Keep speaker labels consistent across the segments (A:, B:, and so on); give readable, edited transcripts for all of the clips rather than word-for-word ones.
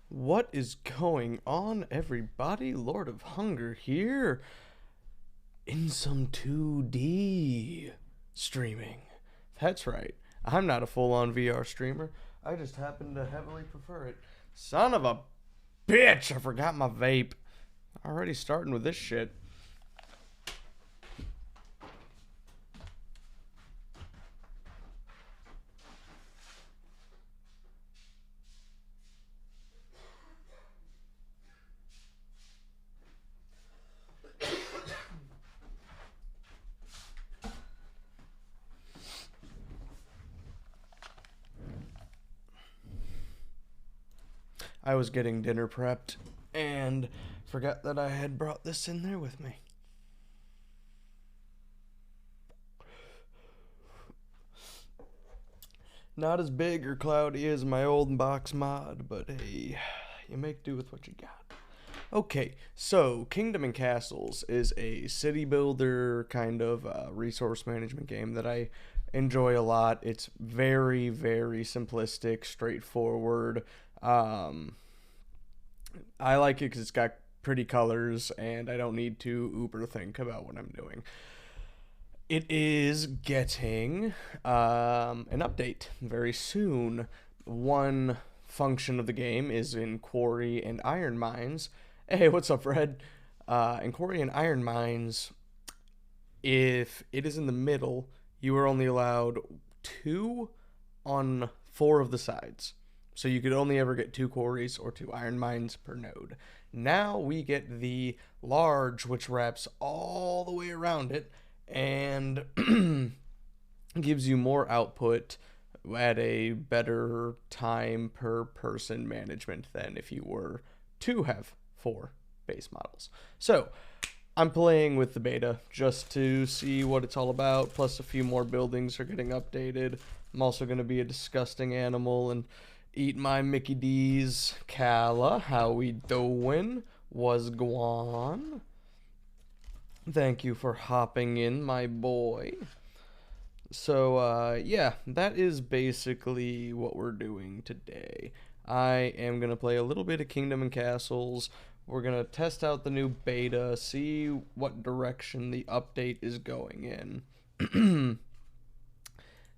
A: What is going on, everybody? Lord of Hunger here in some 2D streaming. That's right. I'm not a full on VR streamer. I just happen to heavily prefer it. Son of a bitch! I forgot my vape. Already starting with this shit. I was getting dinner prepped and forgot that I had brought this in there with me. Not as big or cloudy as my old box mod, but hey, you make do with what you got. Okay, so Kingdom and Castles is a city builder kind of resource management game that I enjoy a lot. It's very, very simplistic, straightforward. Um, I like it because it's got pretty colors and I don't need to uber think about what I'm doing. It is getting an update very soon. One function of the game is in Quarry and Iron Mines. Hey, what's up, Fred? In Quarry and Iron Mines, if it is in the middle, you are only allowed two on four of the sides. So you could only ever get two quarries or two iron mines per node. Now we get the large, which wraps all the way around it and gives you more output at a better time per person management than if you were to have four base models. So I'm playing with the beta just to see what it's all about. Plus, a few more buildings are getting updated. I'm also going to be a disgusting animal and eat my Mickey D's. Kala, how we doing? Was Guan? Thank you for hopping in, my boy. So, yeah, that is basically what we're doing today. I am going to play a little bit of Kingdom and Castles. We're going to test out the new beta, see what direction the update is going in,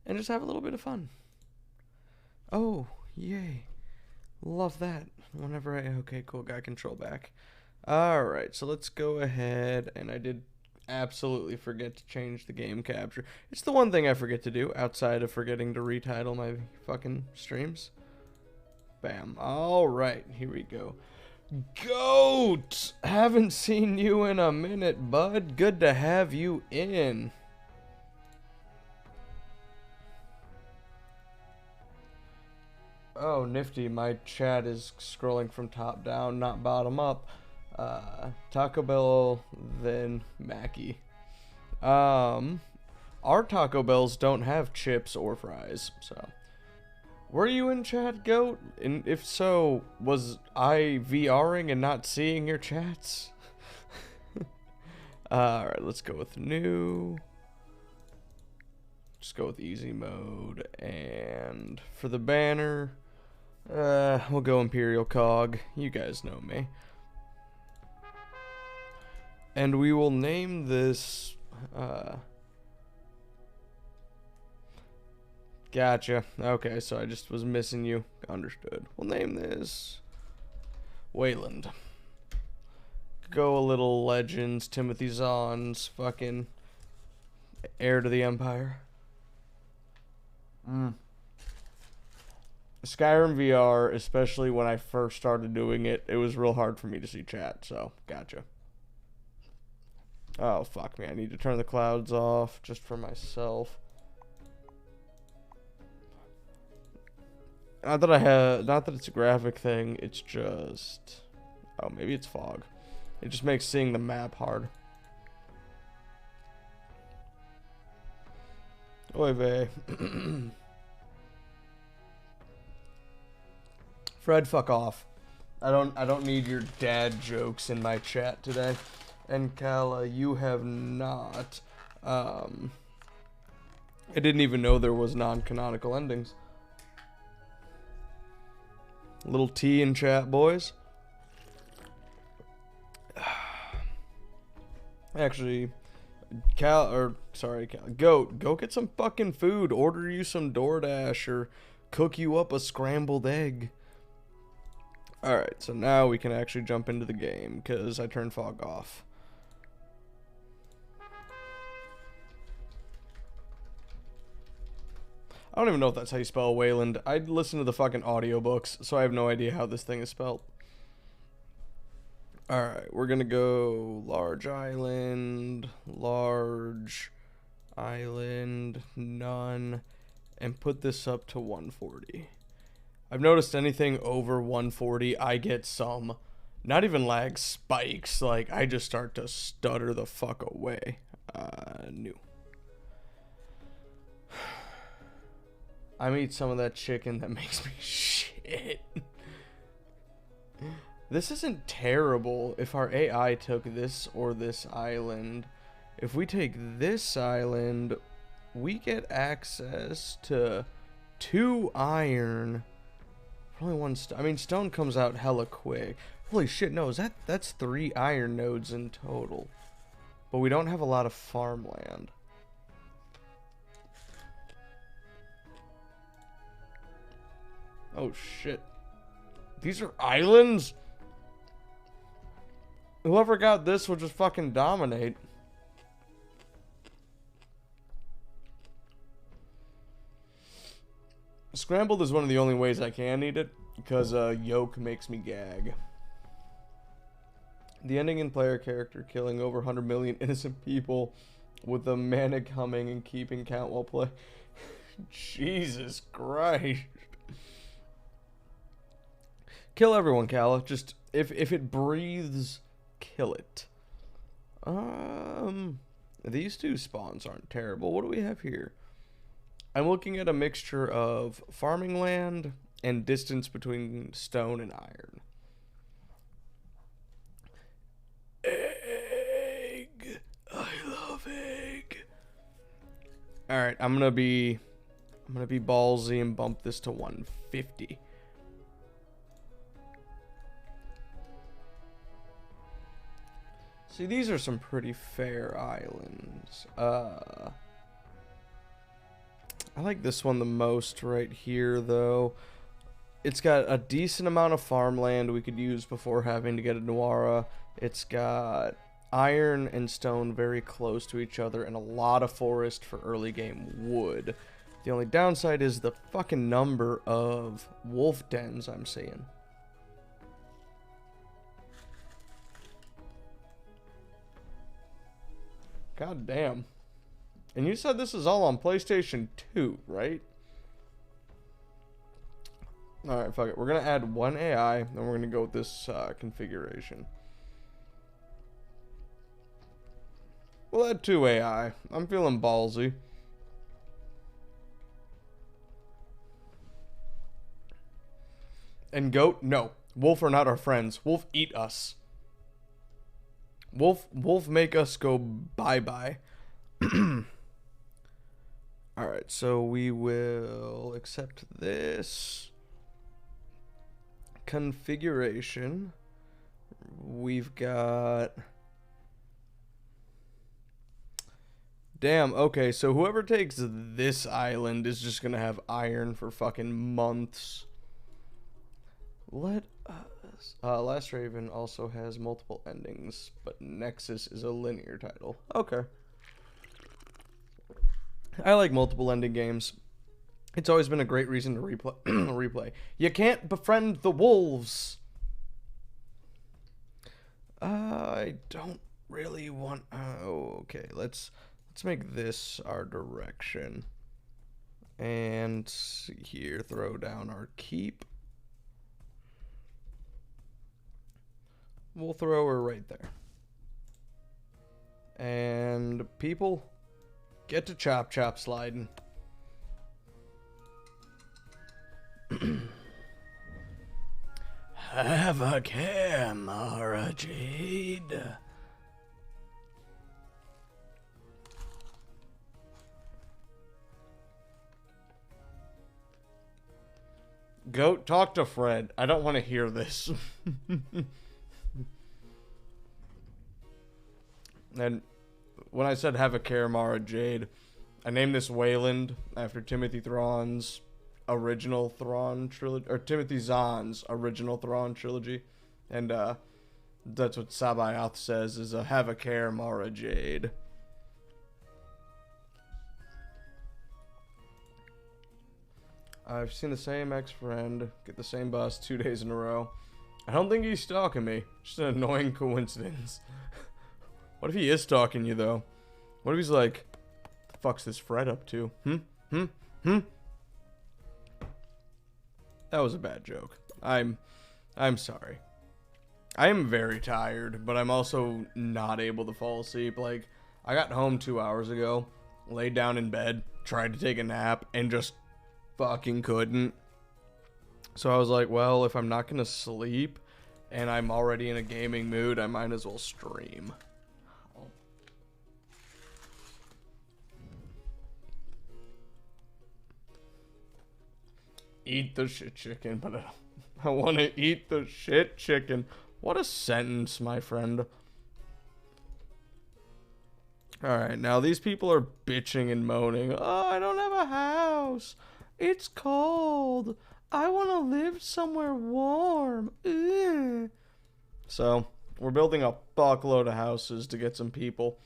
A: and just have a little bit of fun. Oh, yay. Love that. Whenever I. Okay, cool. Got control back. Alright, so let's go ahead. And I did absolutely forget to change the game capture. It's the one thing I forget to do outside of forgetting to retitle my fucking streams. Bam. Alright, here we go. Goat! Haven't seen you in a minute, bud. Good to have you in. Oh, nifty. My chat is scrolling from top down, not bottom up. Taco Bell, then Mackie. Our Taco Bells don't have chips or fries, so. Were you in chat, Goat? And if so, was I VRing and not seeing your chats? Alright, let's go with new. Just go with easy mode. And for the banner, we'll go Imperial Cog. You guys know me. And we will name this, gotcha. Okay, so I just was missing you. Understood. We'll name this Wayland. Go a little Legends, Timothy Zahn's fucking heir to the Empire. Skyrim VR, especially when I first started doing it, it was real hard for me to see chat, so gotcha. Oh, fuck me. I need to turn the clouds off just for myself. Not that it's a graphic thing, it's just... Oh, maybe it's fog. It just makes seeing the map hard. Oy vey. Fred, fuck off. I don't need your dad jokes in my chat today. And Kala, you have not. I didn't even know there was non-canonical endings. Little T in chat, boys. Actually, Goat, go get some fucking food. Order you some DoorDash or cook you up a scrambled egg. Alright, so now we can actually jump into the game, because I turned fog off. I don't even know if that's how you spell Wayland. I listen to the fucking audiobooks, so I have no idea how this thing is spelled. Alright, we're gonna go large island, none, and put this up to 140. I've noticed anything over 140, I get some, not even lag, spikes. Like, I just start to stutter the fuck away. New. I eat some of that chicken that makes me shit. This isn't terrible if our AI took this or this island. If we take this island, we get access to 2 iron. Only 1 stone. I mean, stone comes out hella quick. Holy shit, no, that's 3 iron nodes in total. But we don't have a lot of farmland. Oh shit. These are islands? Whoever got this will just fucking dominate. Scrambled is one of the only ways I can eat it, because yolk makes me gag. The ending in player character killing over 100 million innocent people with a manic humming and keeping count while play. Jesus Christ. Kill everyone, Kala. Just, if it breathes, kill it. These 2 spawns aren't terrible. What do we have here? I'm looking at a mixture of farming land and distance between stone and iron. Egg. I love egg. Alright, I'm gonna be ballsy and bump this to 150. See, these are some pretty fair islands. I like this one the most right here, though. It's got a decent amount of farmland we could use before having to get a Nuara. It's got iron and stone very close to each other and a lot of forest for early game wood. The only downside is the fucking number of wolf dens I'm seeing. God damn. And you said this is all on PlayStation 2, right? Alright, fuck it. We're going to add 1 AI, and we're going to go with this configuration. We'll add 2 AI. I'm feeling ballsy. And goat? No. Wolf are not our friends. Wolf eat us. Wolf make us go bye-bye. Alright, so we will accept this configuration. We've got... Damn, okay, so whoever takes this island is just gonna have iron for fucking months. Let us... Last Raven also has multiple endings, but Nexus is a linear title. Okay. I like multiple ending games. It's always been a great reason to replay. You can't befriend the wolves. I don't really want... Oh, okay. Let's make this our direction. And here, throw down our keep. We'll throw her right there. And people... Get to chop sliding. Have a care, Mara Jade. Go talk to Fred. I don't want to hear this. And when I said have a care, Mara Jade, I named this Wayland after Timothy Thrawn's original Thrawn trilogy, or Timothy Zahn's original Thrawn trilogy. And that's what Sabayoth says is a have a care, Mara Jade. I've seen the same ex-friend get the same bus 2 days in a row. I don't think he's stalking me. Just an annoying coincidence. What if he is stalking you, though? What if he's like, the fuck's this Fred up to? That was a bad joke. I'm sorry. I am very tired, but I'm also not able to fall asleep. Like, I got home 2 hours ago, laid down in bed, tried to take a nap, and just fucking couldn't. So I was like, well, if I'm not gonna sleep and I'm already in a gaming mood, I might as well stream. Eat the shit chicken, but I want to eat the shit chicken. What a sentence, my friend. Alright, now these people are bitching and moaning. Oh, I don't have a house. It's cold. I want to live somewhere warm. Ugh. So, we're building a fuckload of houses to get some people.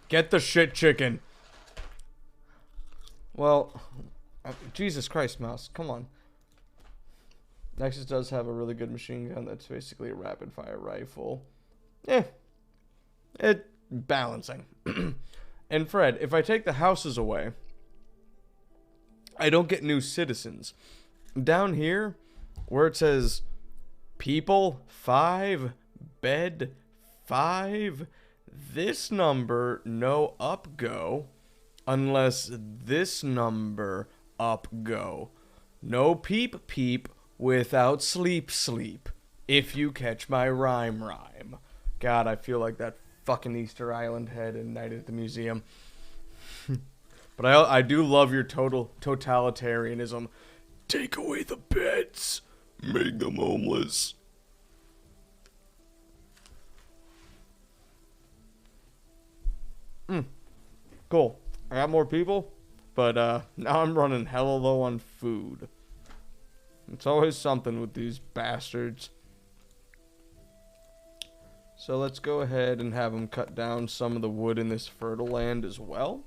A: Get the shit chicken. Well, Jesus Christ, Mouse. Come on. Nexus does have a really good machine gun that's basically a rapid fire rifle. It balancing. And Fred, if I take the houses away, I don't get new citizens. Down here, where it says people 5, bed 5, this number no up go, unless this number up go. No peep peep without sleep sleep. If you catch my rhyme. God, I feel like that fucking Easter Island head in Night at the Museum. But I do love your total totalitarianism. Take away the beds. Make them homeless. Cool. I got more people, but now I'm running hella low on food. It's always something with these bastards. So let's go ahead and have them cut down some of the wood in this fertile land as well.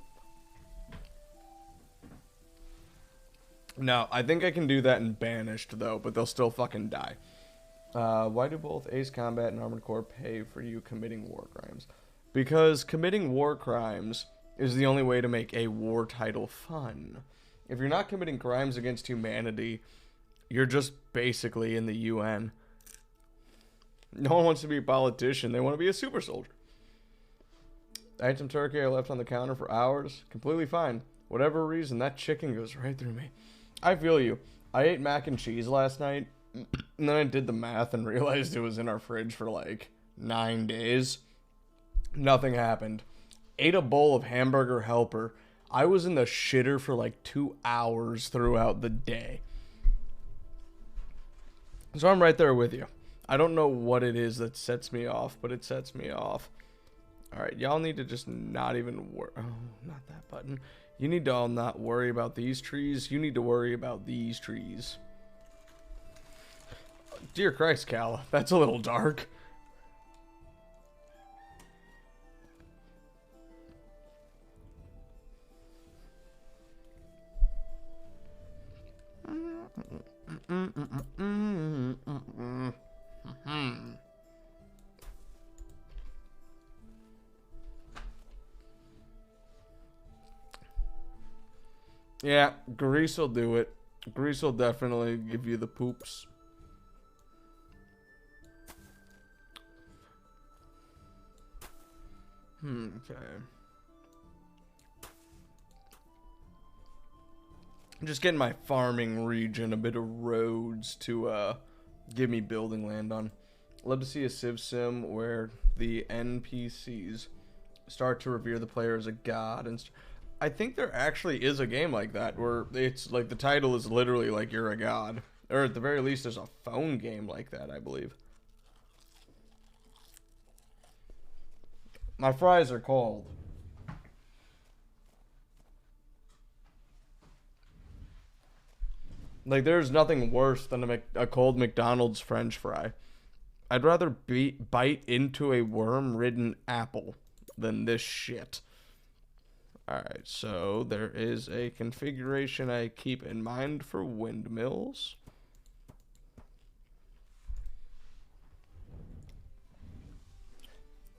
A: Now, I think I can do that in Banished, though, but they'll still fucking die. Why do both Ace Combat and Armored Core pay for you committing war crimes? Because committing war crimes is the only way to make a war title fun. If you're not committing crimes against humanity, you're just basically in the UN. No one wants to be a politician. They want to be a super soldier. I ate some turkey I left on the counter for hours. Completely fine. Whatever reason, that chicken goes right through me. I feel you. I ate mac and cheese last night, and then I did the math and realized it was in our fridge for like 9 days. Nothing happened. Ate a bowl of hamburger helper. I was in the shitter for like 2 hours throughout the day. So I'm right there with you. I don't know what it is that sets me off, but it sets me off. Alright, y'all need to just not even worry. Oh, not that button. You need to all not worry about these trees. You need to worry about these trees. Dear Christ, Cal. That's a little dark. Yeah, grease will do it. Grease will definitely give you the poops. Okay. I'm just getting my farming region a bit of roads to give me building land on. I'd love to see a Civ sim where the NPCs start to revere the player as a god, and I think there actually is a game like that where it's like the title is literally like you're a god, or at the very least there's a phone game like that, I believe. My fries are cold. Like, there's nothing worse than a cold McDonald's French fry. I'd rather bite into a worm-ridden apple than this shit. Alright, so there is a configuration I keep in mind for windmills.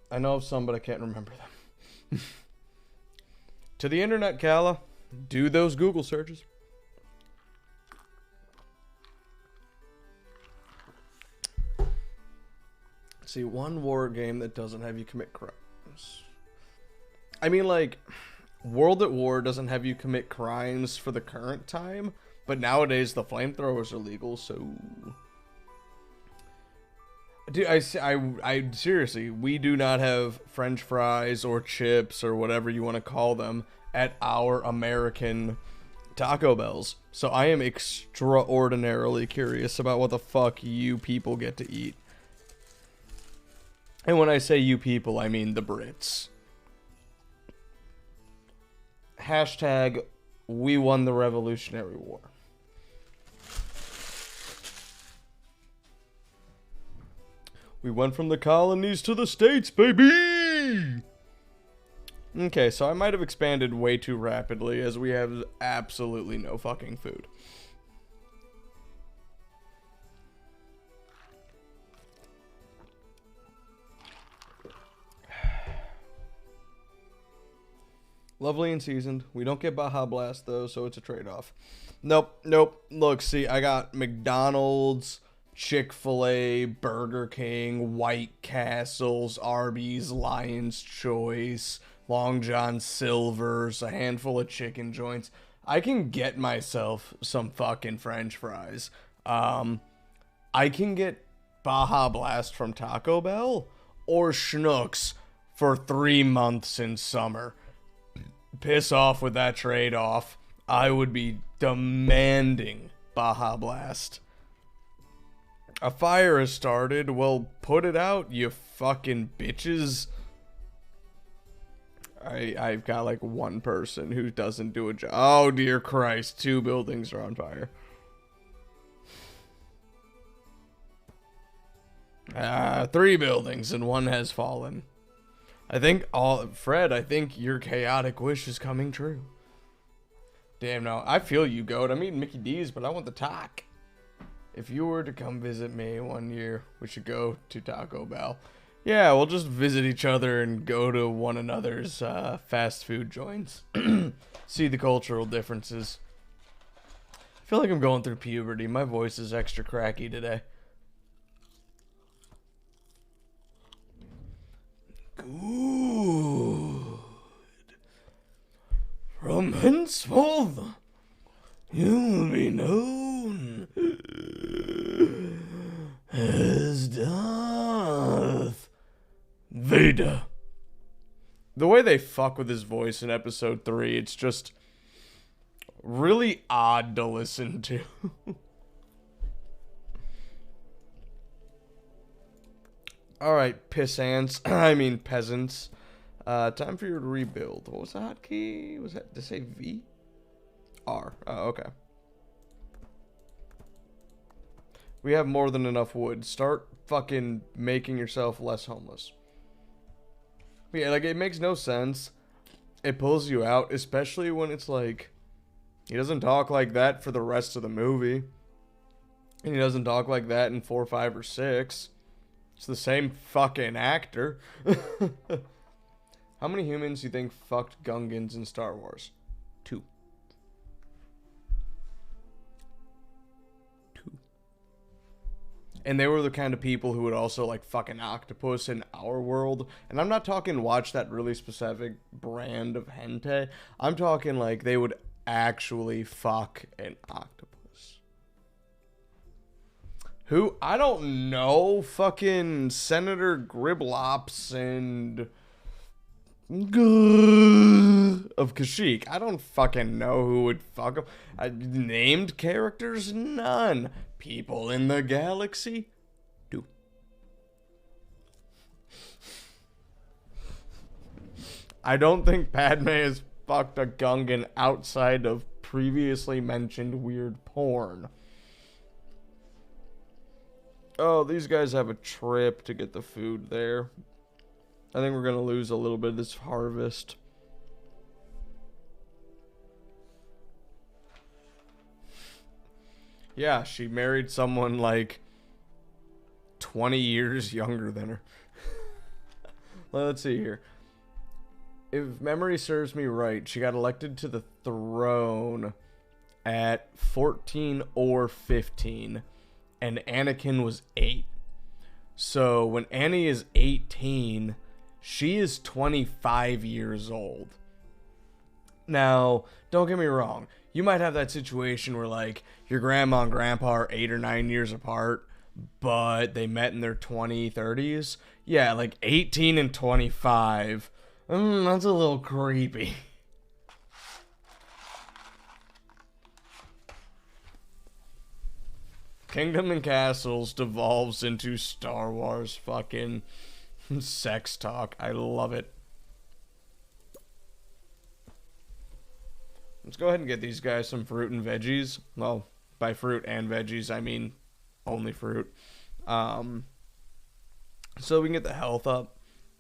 A: I know of some, but I can't remember them. To the internet, Kala. Do those Google searches. See, one war game that doesn't have you commit crimes. I mean, like, World at War doesn't have you commit crimes for the current time, but nowadays the flamethrowers are legal, so... Dude, I seriously, we do not have French fries or chips or whatever you want to call them at our American Taco Bells. So I am extraordinarily curious about what the fuck you people get to eat. And when I say you people, I mean the Brits. Hashtag, we won the Revolutionary War. We went from the colonies to the states, baby! Okay, so I might have expanded way too rapidly as we have absolutely no fucking food. Lovely and seasoned. We don't get Baja Blast, though, so it's a trade-off. Nope, nope. Look, see, I got McDonald's, Chick-fil-A, Burger King, White Castles, Arby's, Lion's Choice, Long John Silver's, a handful of chicken joints. I can get myself some fucking French fries. I can get Baja Blast from Taco Bell or Schnucks for 3 months in summer. Piss off with that trade-off. I would be demanding Baja Blast. A fire has started. Well, put it out, you fucking bitches. I've got like one person who doesn't do a job. Oh, dear Christ. 2 buildings are on fire. 3 buildings and 1 has fallen. Fred, I think your chaotic wish is coming true. Damn, no, I feel you, Goat. I'm eating Mickey D's, but I want the tac. If you were to come visit me one year, we should go to Taco Bell. Yeah, we'll just visit each other and go to one another's fast food joints. See the cultural differences. I feel like I'm going through puberty. My voice is extra cracky today. Good. From henceforth, you will be known as Darth Vader. The way they fuck with his voice in episode 3, it's just really odd to listen to. Alright, pissants. I mean peasants. Time for you to rebuild. What was the hotkey? Was that to say V? R. Oh, okay. We have more than enough wood. Start fucking making yourself less homeless. But yeah, like, it makes no sense. It pulls you out, especially when it's like, he doesn't talk like that for the rest of the movie. And he doesn't talk like that in 4, 5, or 6. It's the same fucking actor. How many humans do you think fucked Gungans in Star Wars? 2. 2. And they were the kind of people who would also like fuck an octopus in our world. And I'm not talking watch that really specific brand of hentai. I'm talking like they would actually fuck an octopus? Who? I don't know. Fucking Senator Griblops and of Kashyyyk. I don't fucking know who would fuck him. Named characters? None. People in the galaxy? Do. I don't think Padme has fucked a Gungan outside of previously mentioned weird porn. Oh, these guys have a trip to get the food there. I think we're going to lose a little bit of this harvest. Yeah, she married someone like 20 years younger than her. Let's see here. If memory serves me right, she got elected to the throne at 14 or 15, and Anakin was 8. So when Annie is 18, she is 25 years old. Now, don't get me wrong. You might have that situation where, like, your grandma and grandpa are 8 or 9 years apart, but they met in their 30s. Yeah, like 18 and 25. That's a little creepy. Kingdom and Castles devolves into Star Wars fucking sex talk. I love it. Let's go ahead and get these guys some fruit and veggies. Well, by fruit and veggies, I mean only fruit. So we can get the health up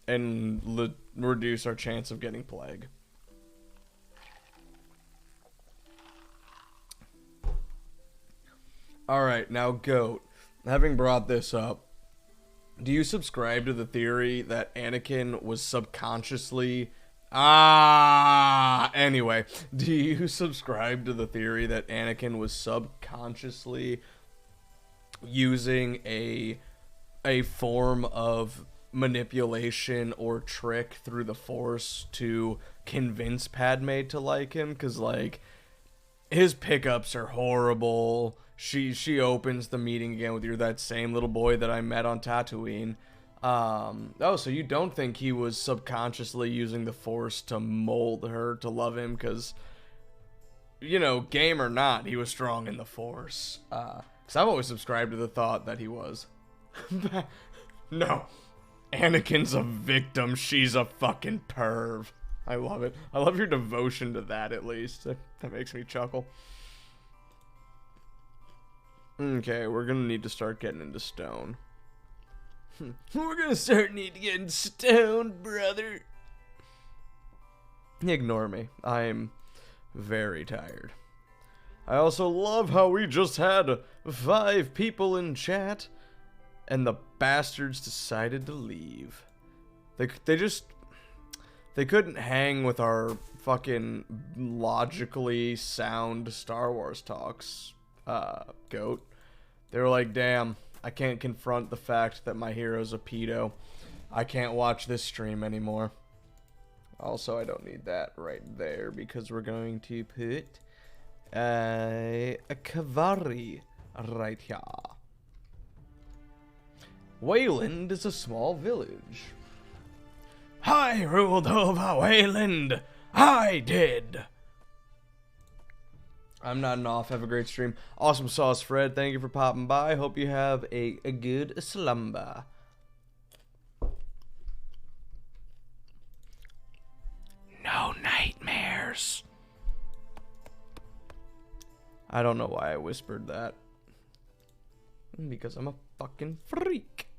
A: and reduce our chance of getting plague. Alright, now Goat. Having brought this up, do you subscribe to the theory that Anakin was subconsciously... Anyway, do you subscribe to the theory that Anakin was subconsciously using a form of manipulation or trick through the Force to convince Padme to like him? Because, like, his pickups are horrible. She opens the meeting again with "You're that same little boy that I met on Tatooine." Oh, so you don't think he was subconsciously using the Force to mold her to love him? Because, you know, game or not, he was strong in the Force. Because I've always subscribed to the thought that he was. No. Anakin's a victim. She's a fucking perv. I love it. I love your devotion to that, at least. That makes me chuckle. Okay, we're gonna need to start getting into stone. We're gonna start need to get in stone, brother. Ignore me. I'm very tired. I also love how we just had 5 people in chat, and the bastards decided to leave. They couldn't hang with our fucking logically sound Star Wars talks, Goat. They were like, damn, I can't confront the fact that my hero's a pedo. I can't watch this stream anymore. Also, I don't need that right there because we're going to put a Kavari right here. Wayland is a small village. I ruled over Wayland. I did. I'm nodding off. Have a great stream. Awesome sauce, Fred. Thank you for popping by. Hope you have a good slumber. No nightmares. I don't know why I whispered that. Because I'm a fucking freak.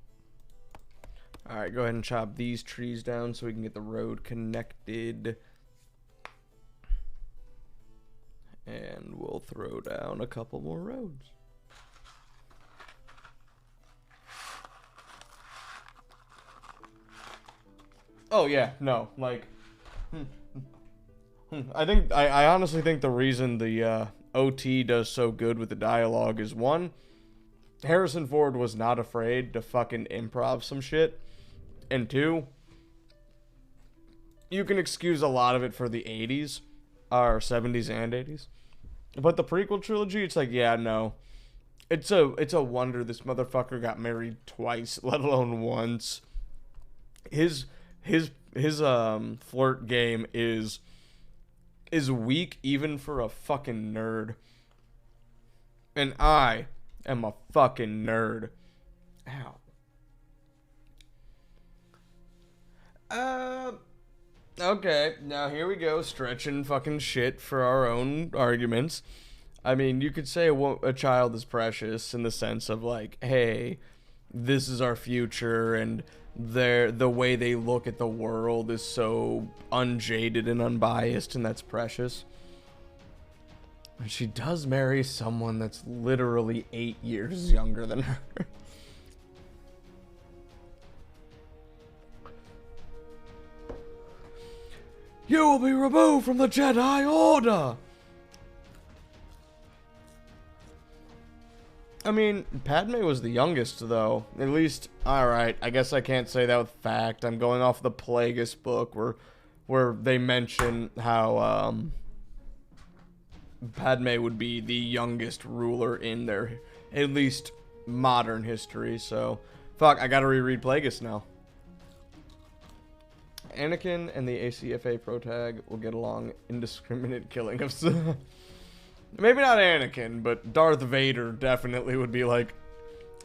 A: Alright, go ahead and chop these trees down so we can get the road connected. And we'll throw down a couple more roads. Oh yeah, no, like, I honestly think the reason the OT does so good with the dialogue is, one, Harrison Ford was not afraid to fucking improv some shit, and two, you can excuse a lot of it for the 80s, are 70s and 80s. But the prequel trilogy, it's like, yeah, no. It's a wonder this motherfucker got married twice, let alone once. His flirt game is weak even for a fucking nerd. And I am a fucking nerd. Ow. Okay, now here we go, stretching fucking shit for our own arguments. I mean, you could say a child is precious in the sense of like, hey, this is our future, and the way they look at the world is so unjaded and unbiased, and that's precious. And she does marry someone that's literally 8 years younger than her. You will be removed from the Jedi Order! I mean, Padme was the youngest, though. At least, alright, I guess I can't say that with fact. I'm going off the Plagueis book where they mention how, Padme would be the youngest ruler in their, at least, modern history, so... Fuck, I gotta reread Plagueis now. Anakin and the ACFA protag will get along. Indiscriminate killing of... Maybe not Anakin, but Darth Vader definitely would be like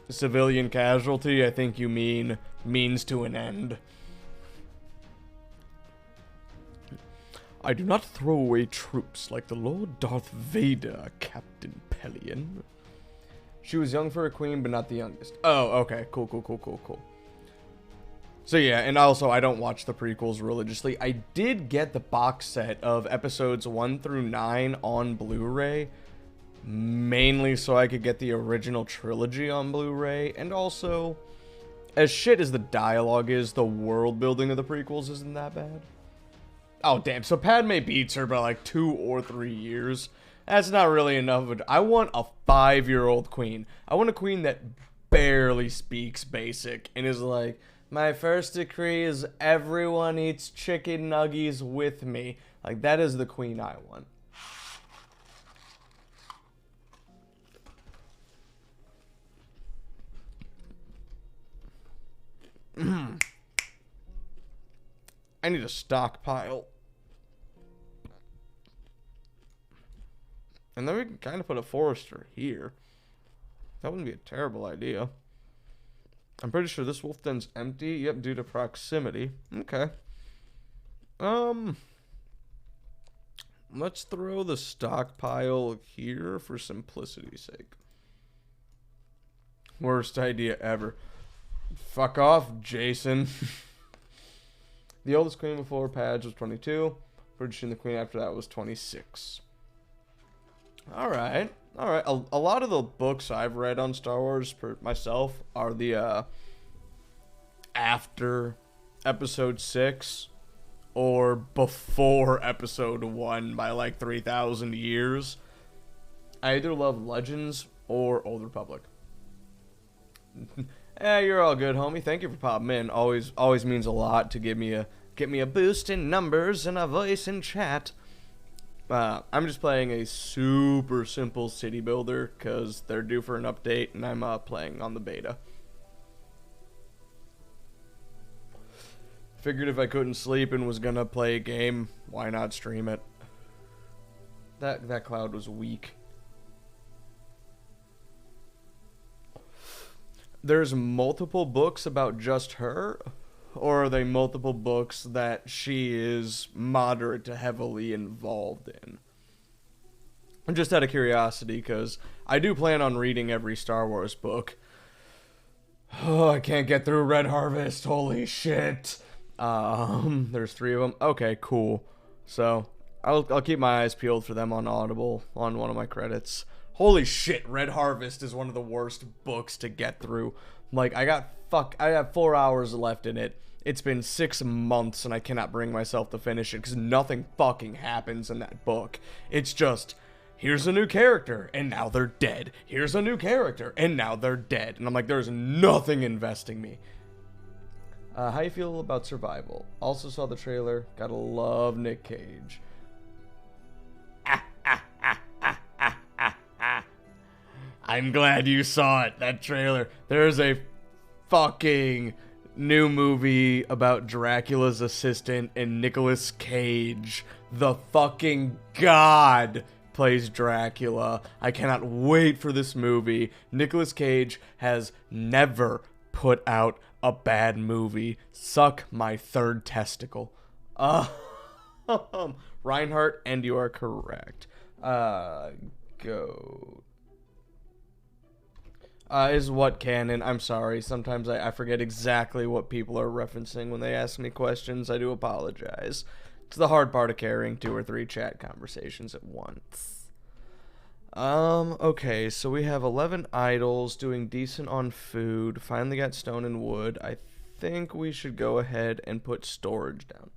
A: civilian casualty. I think you mean means to an end. I do not throw away troops like the Lord Darth Vader, Captain Pelion. She was young for a queen, but not the youngest. Oh, okay. Cool. So yeah, and also I don't watch the prequels religiously. I did get the box set of episodes 1 through 9 on Blu-ray, mainly so I could get the original trilogy on Blu-ray, and also, as shit as the dialogue is, the world building of the prequels isn't that bad. Oh damn, so Padme beats her by like 2 or 3 years. That's not really enough. I want a 5-year-old queen. I want a queen that barely speaks basic and is like, my first decree is everyone eats chicken nuggies with me. Like, that is the queen I want. I need a stockpile. And then we can kind of put a forester here. That wouldn't be a terrible idea. I'm pretty sure this wolf den's empty. Yep, due to proximity. Okay. Let's throw the stockpile here for simplicity's sake. Worst idea ever. Fuck off, Jason. The oldest queen before Padge was 22. British and the queen after that was 26. Alright. Alright. A lot of the books I've read on Star Wars for myself are the after episode 6 or before episode 1 by like 3,000 years. I either love Legends or Old Republic. You're all good, homie. Thank you for popping in. Always means a lot to get me a boost in numbers and a voice in chat. I'm just playing a super simple city builder because they're due for an update, and I'm playing on the beta. Figured if I couldn't sleep and was gonna play a game, why not stream it? That cloud was weak. There's multiple books about just her, or are they multiple books that she is moderate to heavily involved in? I'm just out of curiosity, because I do plan on reading every Star Wars book. Oh, I can't get through Red Harvest, holy shit. There's 3 of them. Okay, cool. So, I'll keep my eyes peeled for them on Audible, on one of my credits. Holy shit, Red Harvest is one of the worst books to get through. Like, I have 4 hours left in it. It's been 6 months and I cannot bring myself to finish it because nothing fucking happens in that book. It's just, here's a new character and now they're dead. Here's a new character and now they're dead. And I'm like, there's nothing investing me. How you feel about Survival? Also saw the trailer. Gotta love Nick Cage. I'm glad you saw it. That trailer. There's a fucking new movie about Dracula's assistant, and Nicolas Cage, the fucking god, plays Dracula. I cannot wait for this movie. Nicolas Cage has never put out a bad movie. Suck my third testicle. Reinhardt, and you are correct. Go. Is what canon? I'm sorry. Sometimes I forget exactly what people are referencing when they ask me questions. I do apologize. It's the hard part of carrying 2 or 3 chat conversations at once. Okay, so we have 11 idols doing decent on food. Finally got stone and wood. I think we should go ahead and put storage down.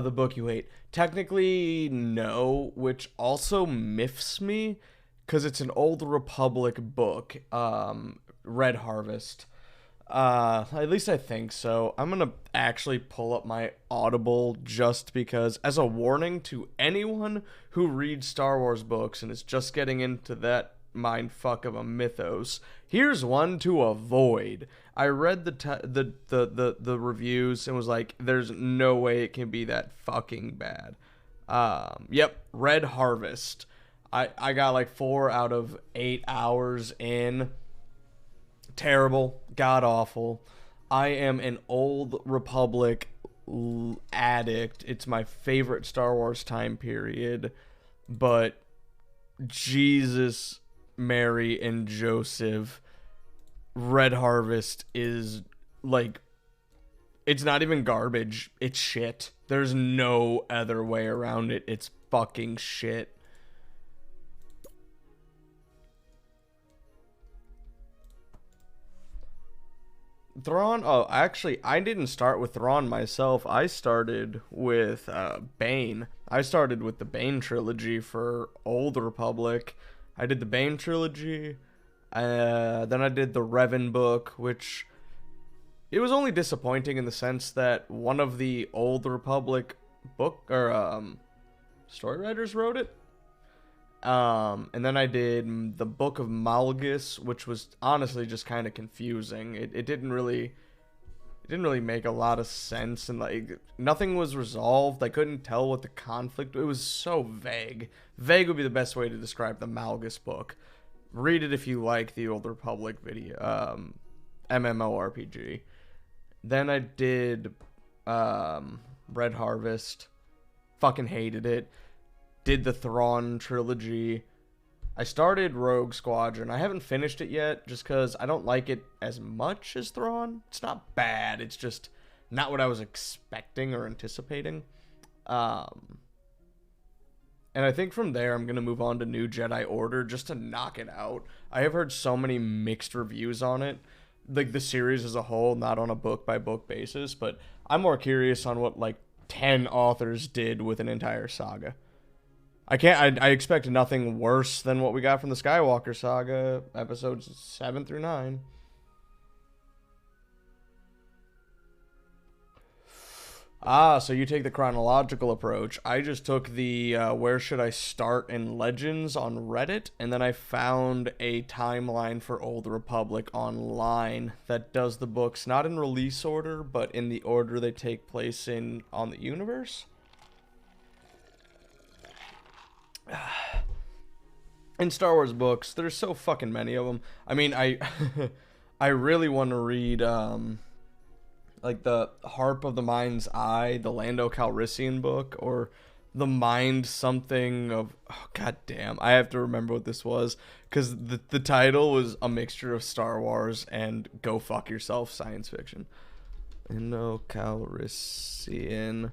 A: The book you hate. Technically, no, which also miffs me, because it's an Old Republic book, Red Harvest. At least I think so. I'm gonna actually pull up my Audible just because, as a warning to anyone who reads Star Wars books and is just getting into that mindfuck of a mythos, here's one to avoid. I read the reviews and was like, there's no way it can be that fucking bad. Yep, Red Harvest. I got like 4 out of 8 hours in. Terrible. God awful. I am an Old Republic addict. It's my favorite Star Wars time period. But Jesus, Mary, and Joseph, Red Harvest is like, it's not even garbage. It's shit. There's no other way around it. It's fucking shit. Thrawn, oh, actually, I didn't start with Thrawn myself. I started with Bane. I started with the Bane trilogy for Old Republic. I did the Bane trilogy. Then I did the Revan book, which it was only disappointing in the sense that one of the Old Republic book or story writers wrote it. And then I did the Book of Malgus, which was honestly just kind of confusing. It didn't really make a lot of sense, and like nothing was resolved. I couldn't tell what the conflict. It was so vague. Vague would be the best way to describe the Malgus book. Read it if you like the Old Republic video MMORPG. Then I did Red Harvest. Fucking hated it. Did the Thrawn trilogy. I started Rogue Squadron. I haven't finished it yet just because I don't like it as much as Thrawn. It's not bad. It's just not what I was expecting or anticipating. And I think from there I'm going to move on to New Jedi Order just to knock it out. I have heard so many mixed reviews on it. Like the series as a whole, not on a book-by-book basis. But I'm more curious on what like 10 authors did with an entire saga. I expect nothing worse than what we got from the Skywalker saga, episodes 7 through 9. So you take the chronological approach. I just took the where should I start in Legends on Reddit, and then I found a timeline for Old Republic online that does the books not in release order, but in the order they take place in on the universe. In Star Wars books, there's so fucking many of them. I mean, I really want to read like the Harp of the Mind's Eye, the Lando Calrissian book, or the Mind something of, oh god damn, I have to remember what this was, because the title was a mixture of Star Wars and go fuck yourself science fiction. Lando Calrissian.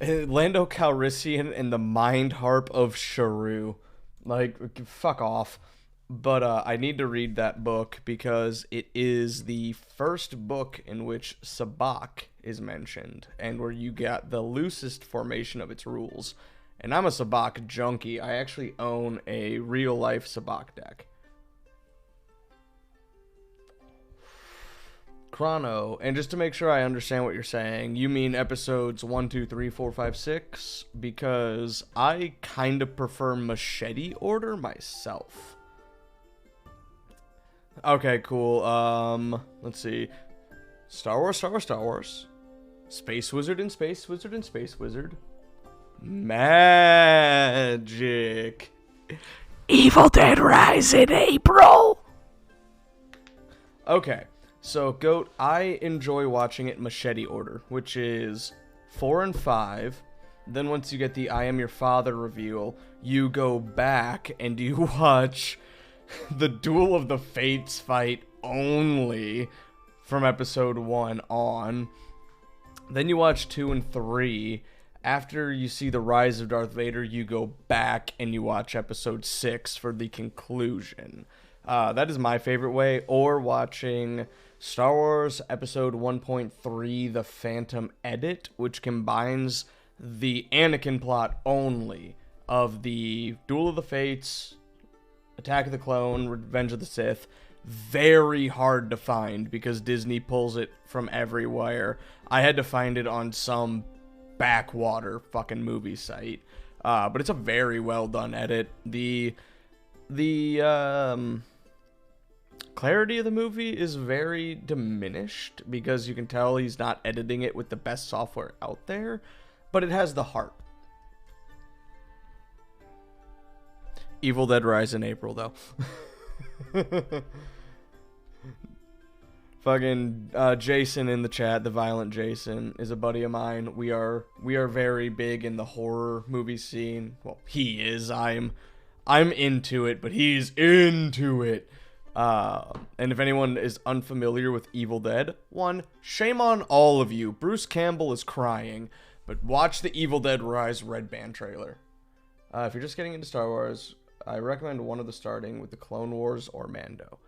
A: Lando Calrissian and the Mind Harp of Sharu. Like, fuck off. But I need to read that book because it is the first book in which Sabacc is mentioned, and where you get the loosest formation of its rules. And I'm a Sabacc junkie. I actually own a real-life Sabacc deck. Chrono, and just to make sure I understand what you're saying, you mean episodes 1, 2, 3, 4, 5, 6? Because I kind of prefer machete order myself. Okay, cool. Let's see. Star Wars, Star Wars, Star Wars. Space Wizard and Space Wizard and Space Wizard. Magic. Evil Dead Rise in April. Okay, so Goat, I enjoy watching it machete order, which is 4 and 5. Then once you get the I Am Your Father reveal, you go back and you watch the Duel of the Fates fight only from episode 1 on. Then you watch 2 and 3. After you see the Rise of Darth Vader, you go back and you watch episode 6 for the conclusion. That is my favorite way. Or watching Star Wars episode 1.3, The Phantom Edit, which combines the Anakin plot only of the Duel of the Fates, Attack of the Clone, Revenge of the Sith. Very hard to find because Disney pulls it from everywhere. I had to find it on some backwater fucking movie site. But it's a very well done edit. The clarity of the movie is very diminished because you can tell he's not editing it with the best software out there, but it has the heart. Evil Dead Rise in April, though. Fucking Jason in the chat, the Violent Jason, is a buddy of mine. We are very big in the horror movie scene. Well, he is. I'm into it, but he's into it. And if anyone is unfamiliar with Evil Dead, one, shame on all of you. Bruce Campbell is crying, but watch the Evil Dead Rise Red Band trailer. If you're just getting into Star Wars, I recommend one of the starting with the Clone Wars or Mando.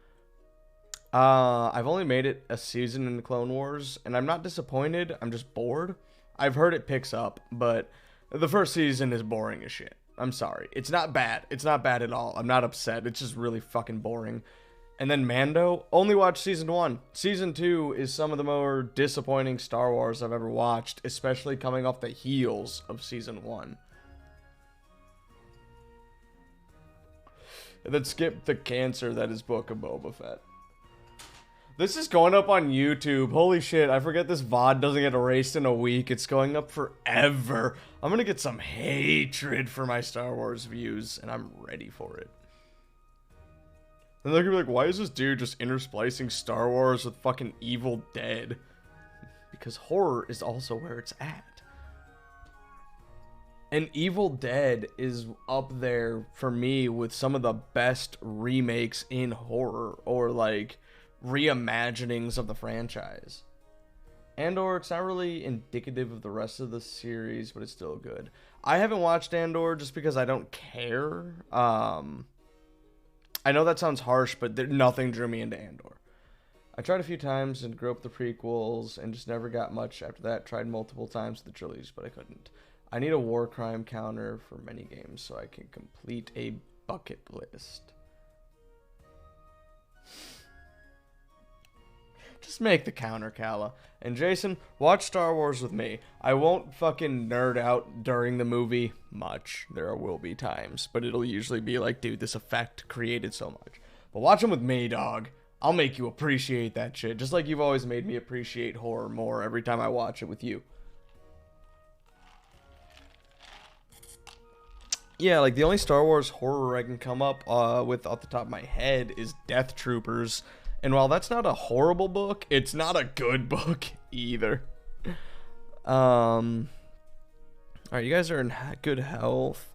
A: I've only made it a season in the Clone Wars, and I'm not disappointed. I'm just bored. I've heard it picks up, but the first season is boring as shit. I'm sorry. It's not bad. It's not bad at all. I'm not upset. It's just really fucking boring. And then Mando, only watch season 1. Season 2 is some of the more disappointing Star Wars I've ever watched, especially coming off the heels of season 1. And then skip the cancer that is Book of Boba Fett. This is going up on YouTube. Holy shit, I forget this VOD doesn't get erased in a week. It's going up forever. I'm gonna get some hatred for my Star Wars views, and I'm ready for it. And they're gonna be like, why is this dude just intersplicing Star Wars with fucking Evil Dead? Because horror is also where it's at. And Evil Dead is up there for me with some of the best remakes in horror, or like reimaginings of the franchise. Andor, it's not really indicative of the rest of the series, but it's still good. I haven't watched Andor just because I don't care. I know that sounds harsh, but nothing drew me into Andor. I tried a few times and grew up the prequels and just never got much after that. Tried multiple times the trilogies, but I couldn't. I need a war crime counter for many games so I can complete a bucket list. Just make the counter, Kala. And Jason, watch Star Wars with me. I won't fucking nerd out during the movie much. There will be times, but it'll usually be like, dude, this effect created so much. But watch them with me, dog. I'll make you appreciate that shit, just like you've always made me appreciate horror more every time I watch it with you. Yeah, like the only Star Wars horror I can come up with off the top of my head is Death Troopers. And while that's not a horrible book, it's not a good book either. Alright, you guys are in good health.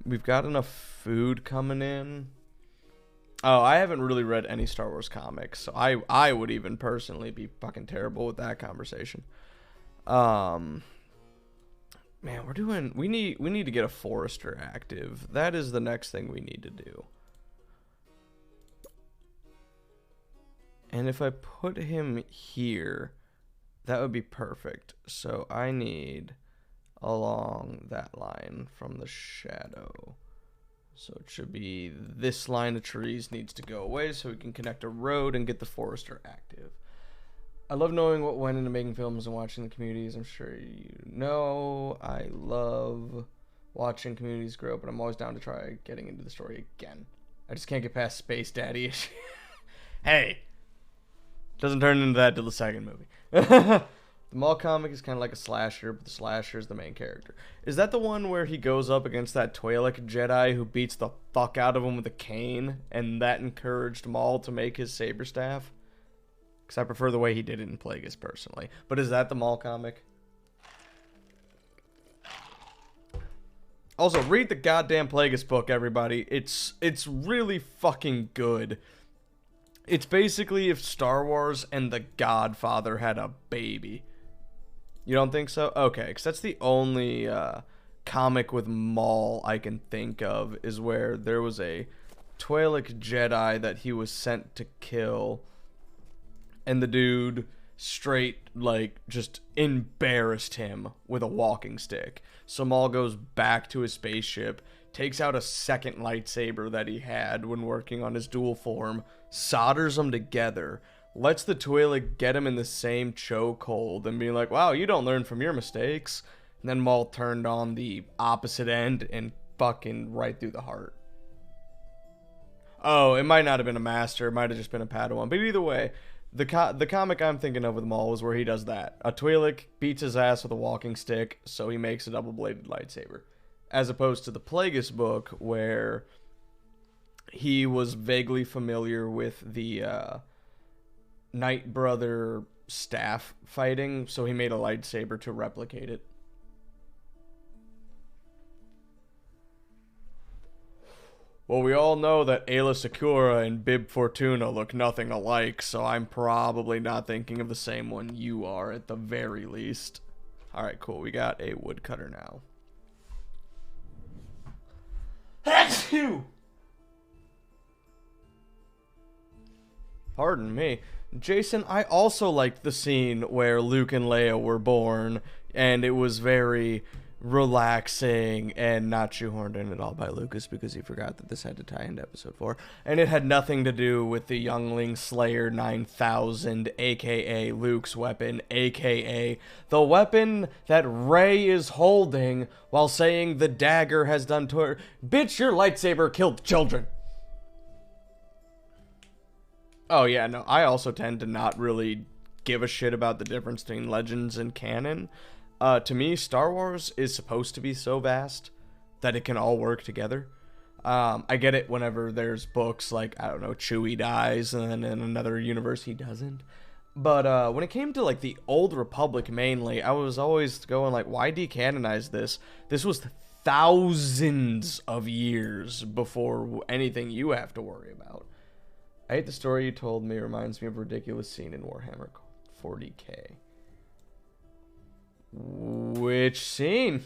A: We've got enough food coming in. Oh, I haven't really read any Star Wars comics, so I would even personally be fucking terrible with that conversation. Man, we need to get a Forester active. That is the next thing we need to do. And if I put him here, that would be perfect. So I need along that line from the shadow. So it should be this line of trees needs to go away so we can connect a road and get the Forester active. I love knowing what went into making films and watching the communities. I'm sure you know I love watching communities grow, but I'm always down to try getting into the story again. I just can't get past Space Daddy. Hey, doesn't turn into that till the second movie. The Maul comic is kind of like a slasher, but the slasher is the main character. Is that the one where he goes up against that Twi'lek Jedi who beats the fuck out of him with a cane, and that encouraged Maul to make his saber staff? Because I prefer the way he did it in Plagueis, personally. But is that the Maul comic? Also, read the goddamn Plagueis book, everybody. It's really fucking good. It's basically if Star Wars and The Godfather had a baby. You don't think so? Okay, because that's the only comic with Maul I can think of, is where there was a Twi'lek Jedi that he was sent to kill, and the dude straight, like, just embarrassed him with a walking stick. So Maul goes back to his spaceship, takes out a second lightsaber that he had when working on his dual form, solders them together, lets the Twi'lek get him in the same chokehold, and be like, wow, you don't learn from your mistakes. And then Maul turned on the opposite end and fucking right through the heart. Oh, it might not have been a master, it might have just been a Padawan, but either way, the comic I'm thinking of with Maul is where he does that. A Twi'lek beats his ass with a walking stick, so he makes a double-bladed lightsaber. As opposed to the Plagueis book, where he was vaguely familiar with the Night Brother staff fighting, so he made a lightsaber to replicate it. Well, we all know that Aayla Secura and Bib Fortuna look nothing alike, so I'm probably not thinking of the same one you are, at the very least. Alright, cool. We got a woodcutter now. Pardon me. Jason, I also liked the scene where Luke and Leia were born, and it was very relaxing and not shoehorned in at all by Lucas, because he forgot that this had to tie into episode 4, and it had nothing to do with the Youngling Slayer 9000, aka Luke's weapon, aka the weapon that Rey is holding while saying the dagger has done to her. Bitch, your lightsaber killed children. Oh yeah, no, I also tend to not really give a shit about the difference between Legends and canon. To me, Star Wars is supposed to be so vast that it can all work together. I get it whenever there's books like, I don't know, Chewie dies and then in another universe he doesn't. But when it came to like the Old Republic mainly, I was always going like, why decanonize this? This was thousands of years before anything you have to worry about. I hate the story you told me. It reminds me of a ridiculous scene in Warhammer 40k. Which scene?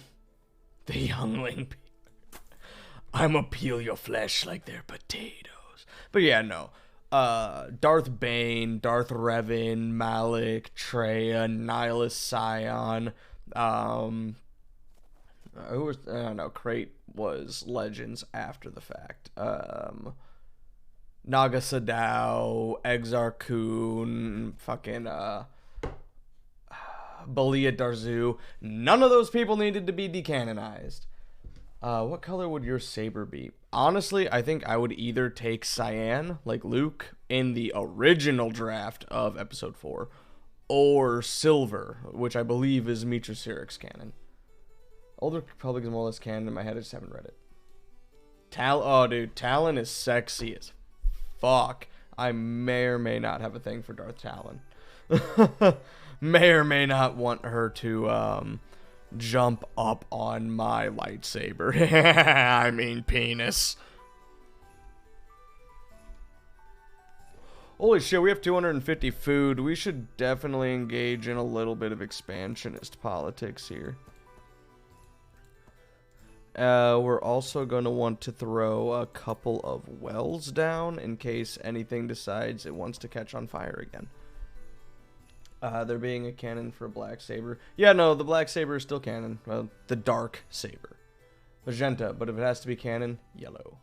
A: The youngling. I'ma peel your flesh like they're potatoes. But yeah, no. Darth Bane, Darth Revan, Malak, Traya, Nihilus Scion. Who was? No, Crate was Legends after the fact. Naga Sadow, Exar Kun, fucking Balia Darzu. None of those people needed to be decanonized. What color would your saber be? Honestly, I think I would either take cyan, like Luke, in the original draft of Episode 4, or silver, which I believe is Mitra Syric's canon. Old Republic is more or less canon in my head, I just haven't read it. Oh, dude, Talon is sexy as fuck. I may or may not have a thing for Darth Talon. May or may not want her to jump up on my lightsaber. I mean penis. Holy shit, we have 250 food. We should definitely engage in a little bit of expansionist politics here. We're also going to want to throw a couple of wells down in case anything decides it wants to catch on fire again. There being a cannon for a black saber. Yeah, no, the black saber is still canon. Well, the dark saber. Magenta, but if it has to be canon, yellow.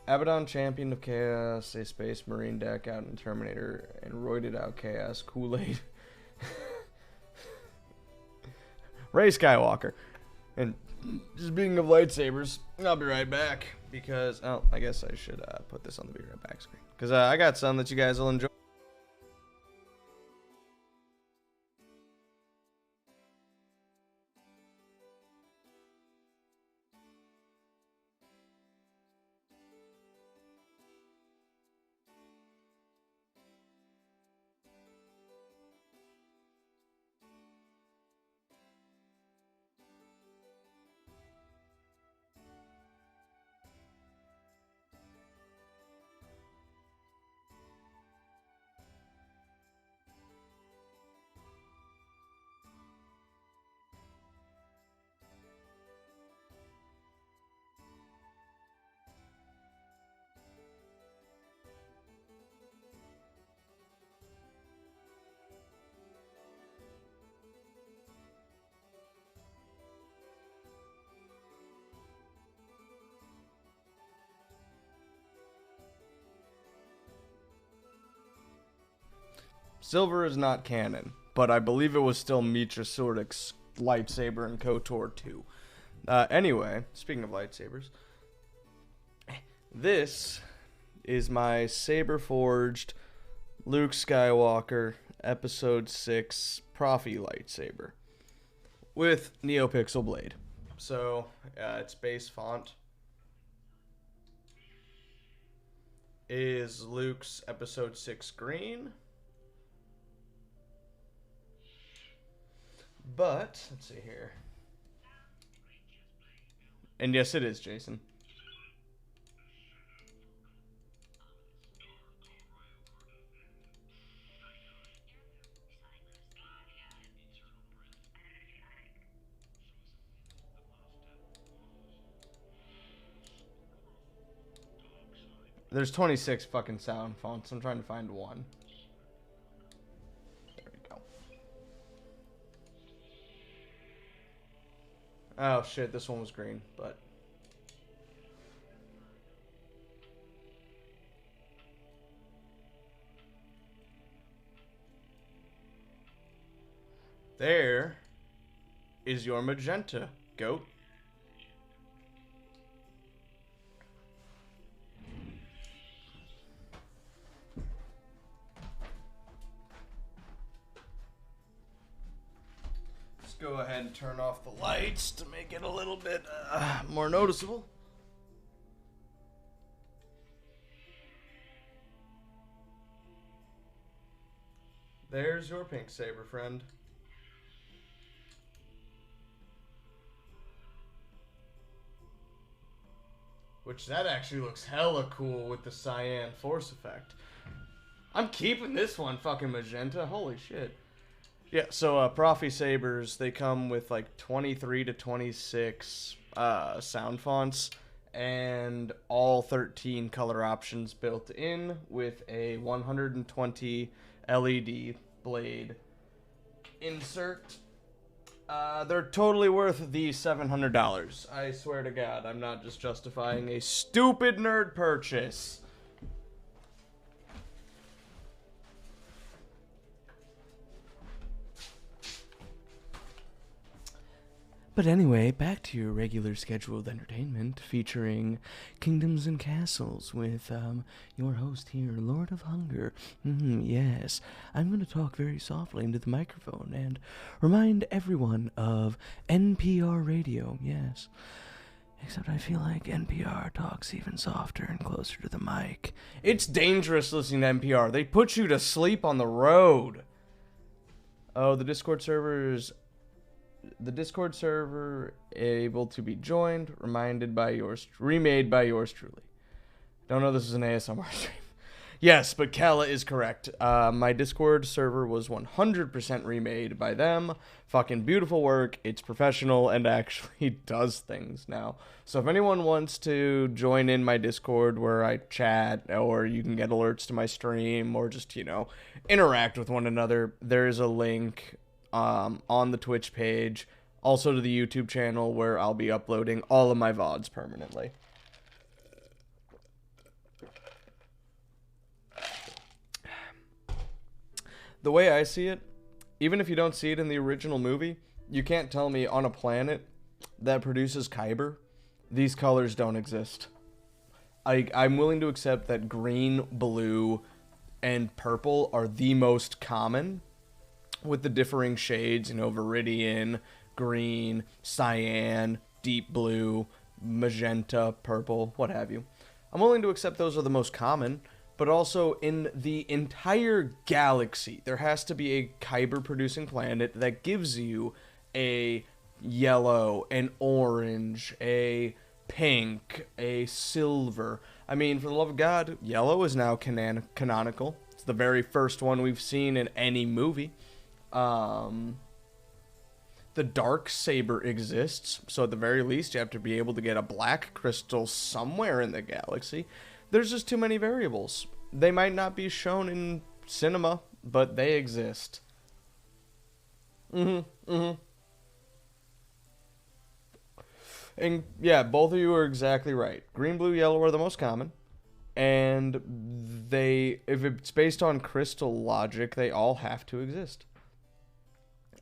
A: Abaddon, Champion of Chaos, a Space Marine deck out in Terminator, and roided out Chaos, Kool-Aid. Rey Skywalker. And speaking of lightsabers, I'll be right back because, oh, I guess I should put this on the Be Right Back screen because I got some that you guys will enjoy. Silver is not canon, but I believe it was still Mitra Surdic's lightsaber in KOTOR 2. Anyway, speaking of lightsabers, this is my saber-forged Luke Skywalker Episode 6 Profi lightsaber with NeoPixel blade. So, its base font is Luke's Episode 6 green. But, let's see here. And yes, it is, Jason. There's 26 fucking sound fonts. I'm trying to find one. There we go. Oh shit, this one was green, but... There is your magenta, goat. Let's go ahead and turn off the lights to make it a little bit more noticeable. There's your pink saber, friend. Which, that actually looks hella cool with the cyan force effect. I'm keeping this one fucking magenta. Holy shit. Yeah, so Profi sabers, they come with like 23 to 26 sound fonts and all 13 color options built in with a 120 LED blade insert. They're totally worth the $700. I swear to God, I'm not just justifying a stupid nerd purchase. But anyway, back to your regular scheduled entertainment featuring Kingdoms and Castles with your host here, Lord of Hunger. Yes, I'm going to talk very softly into the microphone and remind everyone of NPR radio, yes. Except I feel like NPR talks even softer and closer to the mic. It's dangerous listening to NPR. They put you to sleep on the road. Oh, the Discord server able to be joined, remade by yours truly. Don't know this is an ASMR stream. Yes, but Kala is correct. My Discord server was 100% remade by them. Fucking beautiful work. It's professional and actually does things now. So if anyone wants to join in my Discord where I chat, or you can get alerts to my stream, or just, interact with one another, there's a link on the Twitch page, also to the YouTube channel where I'll be uploading all of my VODs permanently. The way I see it, even if you don't see it in the original movie, you can't tell me on a planet that produces Kyber, these colors don't exist. I'm willing to accept that green, blue, and purple are the most common, with the differing shades, you know, viridian, green, cyan, deep blue, magenta, purple, what have you. I'm willing to accept those are the most common, but also in the entire galaxy, there has to be a Kyber-producing planet that gives you a yellow, an orange, a pink, a silver. I mean, for the love of God, yellow is now canonical. It's the very first one we've seen in any movie. The dark saber exists, so at the very least, you have to be able to get a black crystal somewhere in the galaxy. There's just too many variables. They might not be shown in cinema, but they exist. And yeah, both of you are exactly right. Green, blue, yellow are the most common. And if it's based on crystal logic, they all have to exist.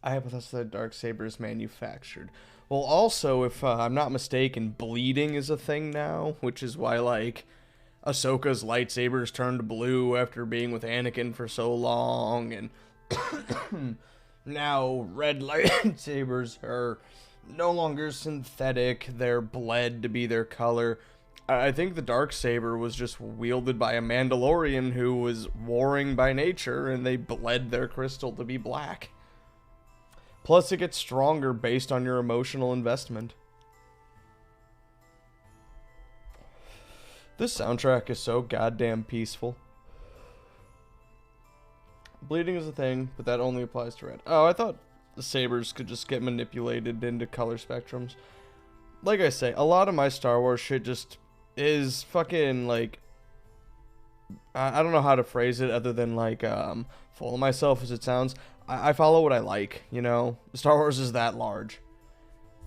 A: I hypothesize that Darksaber is manufactured. Well, also, if I'm not mistaken, bleeding is a thing now, which is why, like, Ahsoka's lightsabers turned blue after being with Anakin for so long, and now red lightsabers are no longer synthetic, they're bled to be their color. I think the Darksaber was just wielded by a Mandalorian who was warring by nature, and they bled their crystal to be black. Plus, it gets stronger based on your emotional investment. This soundtrack is so goddamn peaceful. Bleeding is a thing, but that only applies to red. Oh, I thought the sabers could just get manipulated into color spectrums. Like I say, a lot of my Star Wars shit just is fucking, like, I don't know how to phrase it other than, like, full of myself as it sounds. I follow what I like, you know? Star Wars is that large.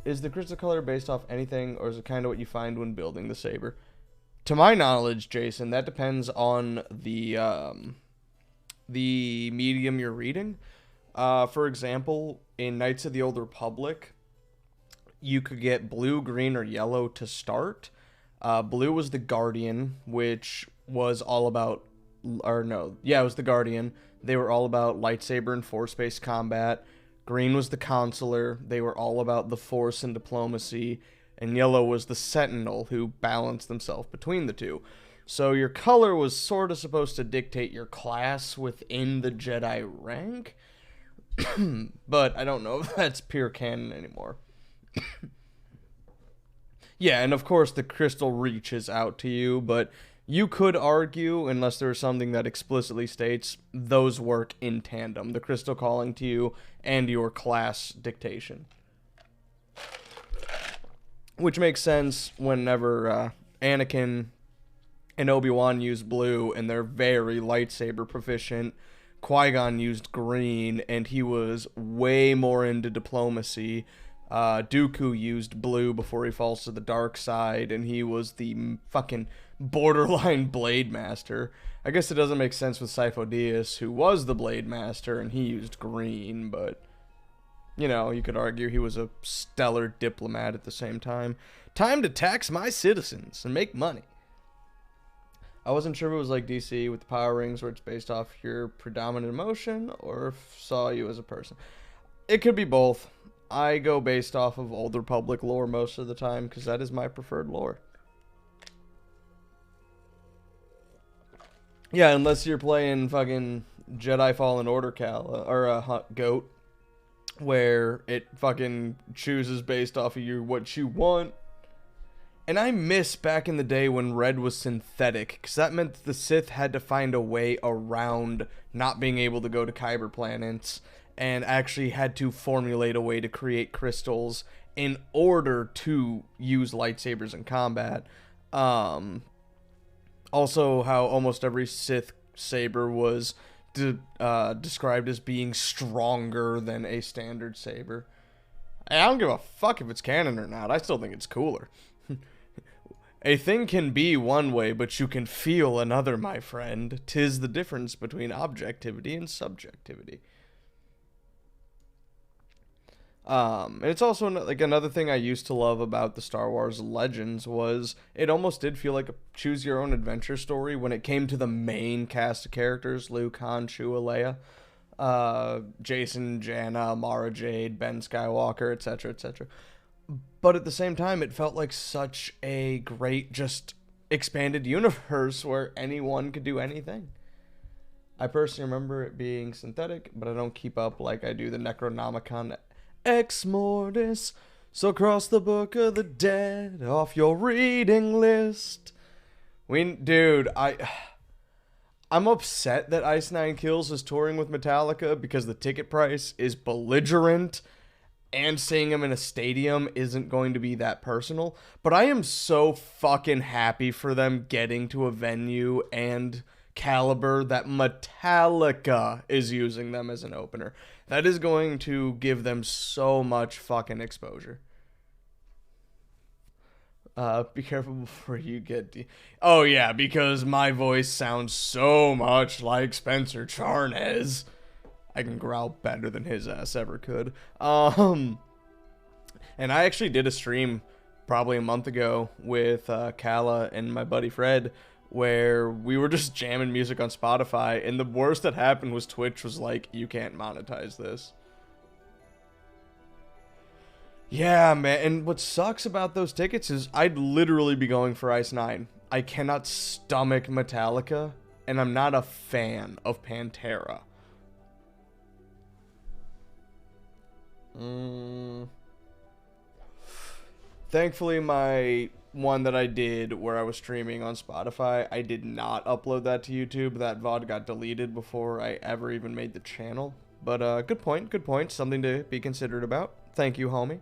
A: Is the crystal color based off anything, or is it kind of what you find when building the saber? To my knowledge, Jason, that depends on the medium you're reading. For example, in Knights of the Old Republic, you could get blue, green, or yellow to start. Blue was the Guardian, which was all about... it was the Guardian. They were all about lightsaber and force-based combat. Green was the Consular. They were all about the Force and diplomacy. And yellow was the Sentinel, who balanced themselves between the two. So your color was sort of supposed to dictate your class within the Jedi rank. But I don't know if that's pure canon anymore. Yeah, and of course the crystal reaches out to you, but you could argue, unless there is something that explicitly states, those work in tandem. The crystal calling to you and your class dictation. Which makes sense whenever Anakin and Obi-Wan used blue, and they're very lightsaber proficient. Qui-Gon used green, and he was way more into diplomacy. Dooku used blue before he falls to the dark side, and he was the fucking borderline Blade Master. I guess it doesn't make sense with Sifo Dyas, who was the Blade Master, and he used green, but... you know, you could argue he was a stellar diplomat at the same time. Time to tax my citizens and make money. I wasn't sure if it was like DC with the power rings where it's based off your predominant emotion or if saw you as a person. It could be both. I go based off of Old Republic lore most of the time because that is my preferred lore. Yeah, unless you're playing fucking Jedi Fallen Order GOAT, where it fucking chooses based off of you what you want. And I miss back in the day when red was synthetic, because that meant the Sith had to find a way around not being able to go to Kyber planets, and actually had to formulate a way to create crystals in order to use lightsabers in combat. Also, how almost every Sith saber was described as being stronger than a standard saber. I don't give a fuck if it's canon or not. I still think it's cooler. A thing can be one way, but you can feel another, my friend. 'Tis the difference between objectivity and subjectivity. And it's also like another thing I used to love about the Star Wars Legends was it almost did feel like a choose your own adventure story when it came to the main cast of characters: Luke, Han, Chewie, Leia, Jason, Janna, Mara Jade, Ben Skywalker, etc., etc. But at the same time, it felt like such a great, just expanded universe where anyone could do anything. I personally remember it being synthetic, but I don't keep up like I do the Necronomicon Ex Mortis. So cross the Book of the Dead off your reading list. Dude, I'm upset that Ice Nine Kills is touring with Metallica because the ticket price is belligerent, and seeing him in a stadium isn't going to be that personal. But I am so fucking happy for them getting to a venue and caliber that Metallica is using them as an opener. That is going to give them so much fucking exposure. Be careful before you get oh yeah, because my voice sounds so much like Spencer Charnes. I can growl better than his ass ever could. And I actually did a stream probably a month ago with Kala and my buddy Fred, where we were just jamming music on Spotify, and the worst that happened was Twitch was like, you can't monetize this. Yeah, man, and what sucks about those tickets is I'd literally be going for Ice Nine. I cannot stomach Metallica, and I'm not a fan of Pantera. Thankfully, my one that I did where I was streaming on Spotify, I did not upload that to YouTube. That VOD got deleted before I ever even made the channel. But good point. Something to be considered about. Thank you, homie.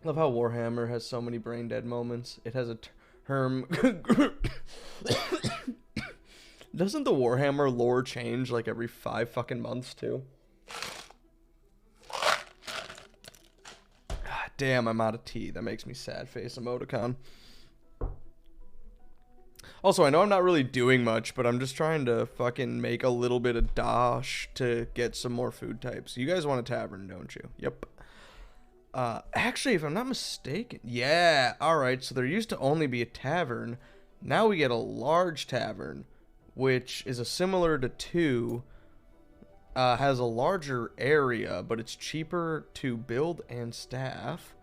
A: Love how Warhammer has so many brain dead moments. It has a term. Doesn't the Warhammer lore change like every 5 fucking months too? Damn, I'm out of tea. That makes me sad face emoticon. Also, I know I'm not really doing much, but I'm just trying to fucking make a little bit of dosh to get some more food types. You guys want a tavern, don't you? Yep. Actually, if I'm not mistaken, yeah. All right, so there used to only be a tavern. Now we get a large tavern, which is a similar to 2. Has a larger area, but it's cheaper to build and staff.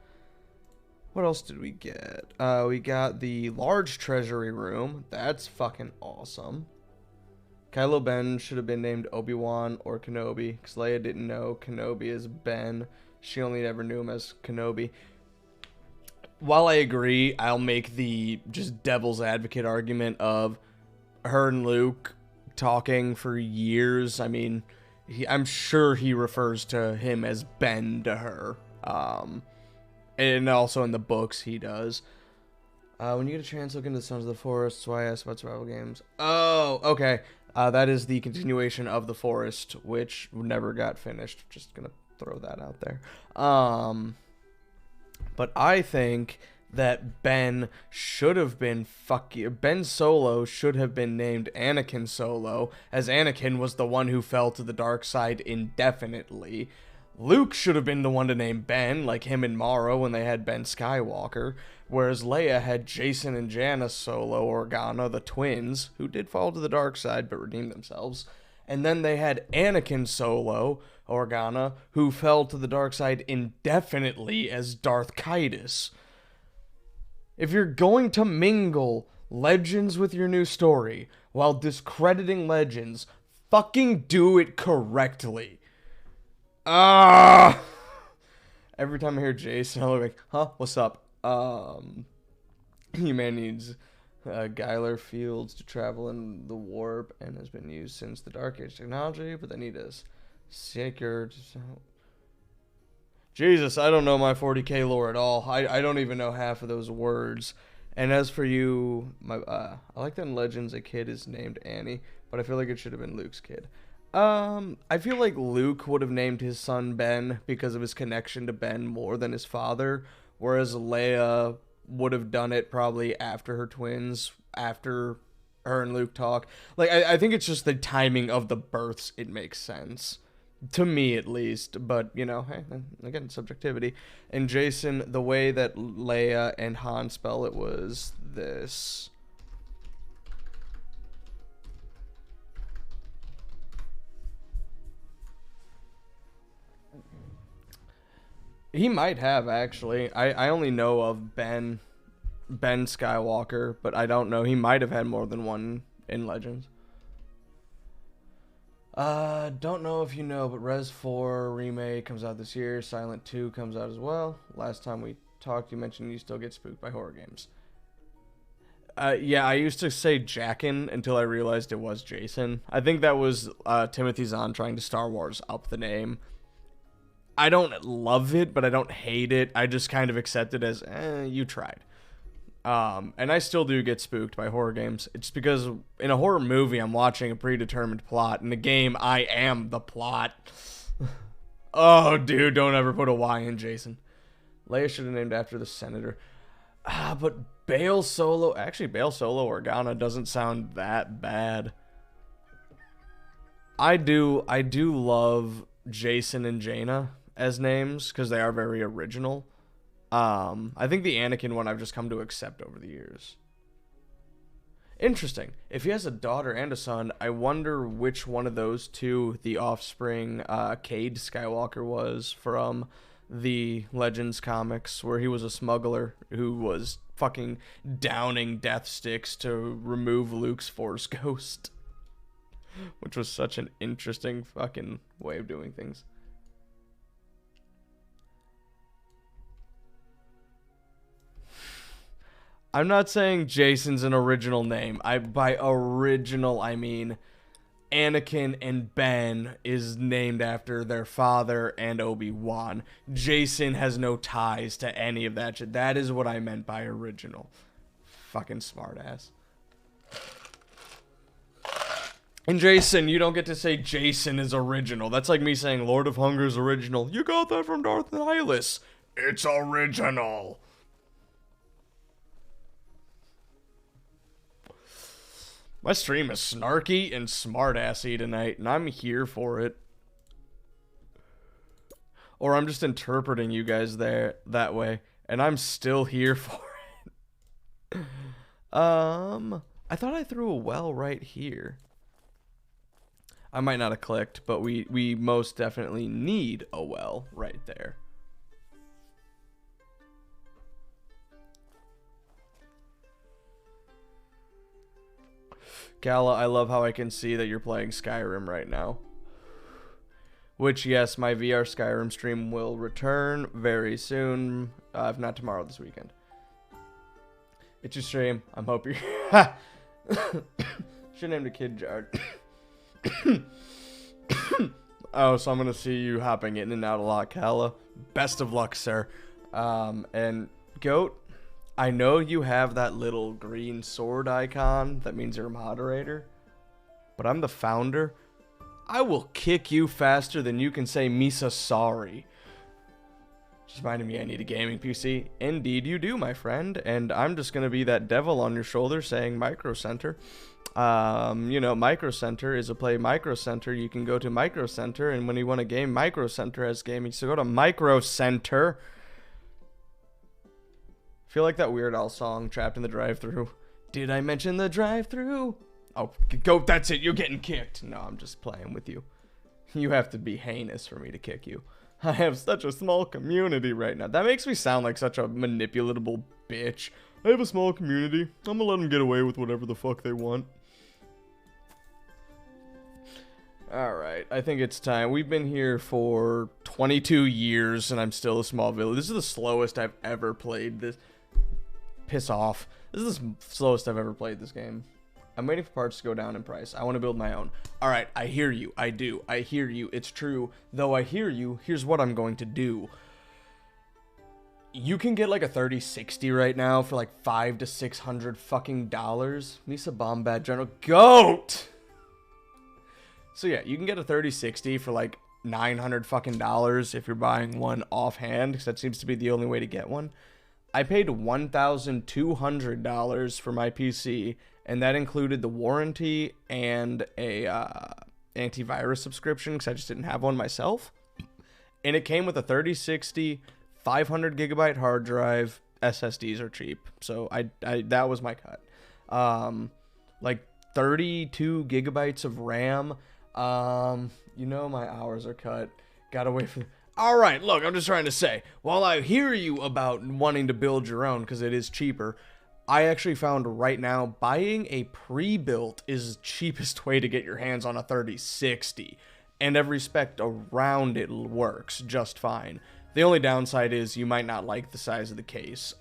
A: What else did we get? We got the large treasury room. That's fucking awesome. Kylo Ben should have been named Obi-Wan or Kenobi, because Leia didn't know Kenobi as Ben. She only ever knew him as Kenobi. While I agree, I'll make the just devil's advocate argument of her and Luke talking for years. I mean, I'm sure he refers to him as Ben to her. And also in the books he does. When you get a chance, look into the Sons of the Forest. That's why I asked about survival games. Oh, okay. That is the continuation of The Forest, which never got finished. Just gonna throw that out there. But I think that Ben should have been Ben Solo should have been named Anakin Solo, as Anakin was the one who fell to the dark side indefinitely. Luke should have been the one to name Ben, like him and Mara when they had Ben Skywalker, whereas Leia had Jason and Janna Solo Organa, the twins, who did fall to the dark side but redeemed themselves. And then they had Anakin Solo Organa, who fell to the dark side indefinitely as Darth Kaitis. If you're going to mingle Legends with your new story while discrediting Legends, fucking do it correctly. Every time I hear Jason, I'm like, huh, what's up? He-Man needs Gyler Fields to travel in the warp and has been used since the Dark Age technology, but they need a Seeker. Jesus, I don't know my 40k lore at all. I don't even know half of those words. And as for you, I like that in Legends a kid is named Annie, but I feel like it should have been Luke's kid. I feel like Luke would have named his son Ben because of his connection to Ben more than his father, whereas Leia would have done it probably after her twins, after her and Luke talk. Like, I think it's just the timing of the births. It makes sense. To me, at least. But, you know, hey, again, subjectivity. And Jason, the way that Leia and Han spell it was this. He might have, actually. I only know of Ben Skywalker, but I don't know. He might have had more than one in Legends. Don't know if you know, but Res 4 remake comes out this year. Silent 2 comes out as well. Last time we talked, you mentioned you still get spooked by horror games. Yeah, I used to say Jackin until I realized it was Jason. I think that was Timothy Zahn trying to Star Wars up the name. I don't love it, but I don't hate it. I just kind of accept it as, you tried. And I still do get spooked by horror games. It's because in a horror movie, I'm watching a predetermined plot. In a game, I am the plot. Oh, dude, don't ever put a Y in Jason. Leia should have named after the senator. But Bail Solo... Actually, Bail Solo Organa doesn't sound that bad. I do love Jason and Jaina as names, because they are very original. I think the Anakin one I've just come to accept over the years. Interesting. If he has a daughter and a son, I wonder which one of those two the offspring Cade Skywalker was from the Legends comics, where he was a smuggler who was fucking downing death sticks to remove Luke's Force ghost. Which was such an interesting fucking way of doing things. I'm not saying Jason's an original name. By original, I mean Anakin and Ben is named after their father and Obi-Wan. Jason has no ties to any of that shit. That is what I meant by original. Fucking smartass. And Jason, you don't get to say Jason is original. That's like me saying Lord of Hunger's original. You got that from Darth Nihilus. It's original. My stream is snarky and smartassy tonight, and I'm here for it. Or I'm just interpreting you guys there that way, and I'm still here for it. I thought I threw a well right here. I might not have clicked, but we most definitely need a well right there. Gala, I love how I can see that you're playing Skyrim right now. Which, yes, my VR Skyrim stream will return very soon. If not tomorrow, this weekend. It's your stream. I'm hoping you're... Should name the kid Jard. Oh, so I'm going to see you hopping in and out a lot, Kala. Best of luck, sir. And Goat, I know you have that little green sword icon. That means you're a moderator. But I'm the founder. I will kick you faster than you can say Misa sorry. Just reminded me I need a gaming PC. Indeed you do, my friend. And I'm just going to be that devil on your shoulder saying Micro Center. You know, Micro Center is a play Micro Center. You can go to Micro Center, and when you want a game, Micro Center has gaming. So go to Micro Center. Feel like that Weird Al song, Trapped in the Drive-Thru. Did I mention the drive-thru? Oh, go, that's it, you're getting kicked. No, I'm just playing with you. You have to be heinous for me to kick you. I have such a small community right now. That makes me sound like such a manipulatable bitch. I have a small community. I'm gonna let them get away with whatever the fuck they want. Alright, I think it's time. We've been here for 22 years, and I'm still a small village. This is the slowest I've ever played this. Piss off. This is the slowest I've ever played this game. I'm waiting for parts to go down in price. I want to build my own. Alright, I hear you. I do. I hear you. It's true. Though I hear you, here's what I'm going to do. You can get like a 3060 right now for like $500 to $600 fucking dollars. Misa Bombat General. Goat! So yeah, you can get a 3060 for like $900 fucking dollars if you're buying one offhand, because that seems to be the only way to get one. I paid $1,200 for my PC, and that included the warranty and a antivirus subscription because I just didn't have one myself. And it came with a 3060, 500 gigabyte hard drive. SSDs are cheap, so I that was my cut. Like 32 gigabytes of RAM. You know my hours are cut. Gotta wait for. All right, look, I'm just trying to say, while I hear you about wanting to build your own because it is cheaper, I actually found right now buying a pre-built is the cheapest way to get your hands on a 3060, and every spec around it works just fine. The only downside is you might not like the size of the case.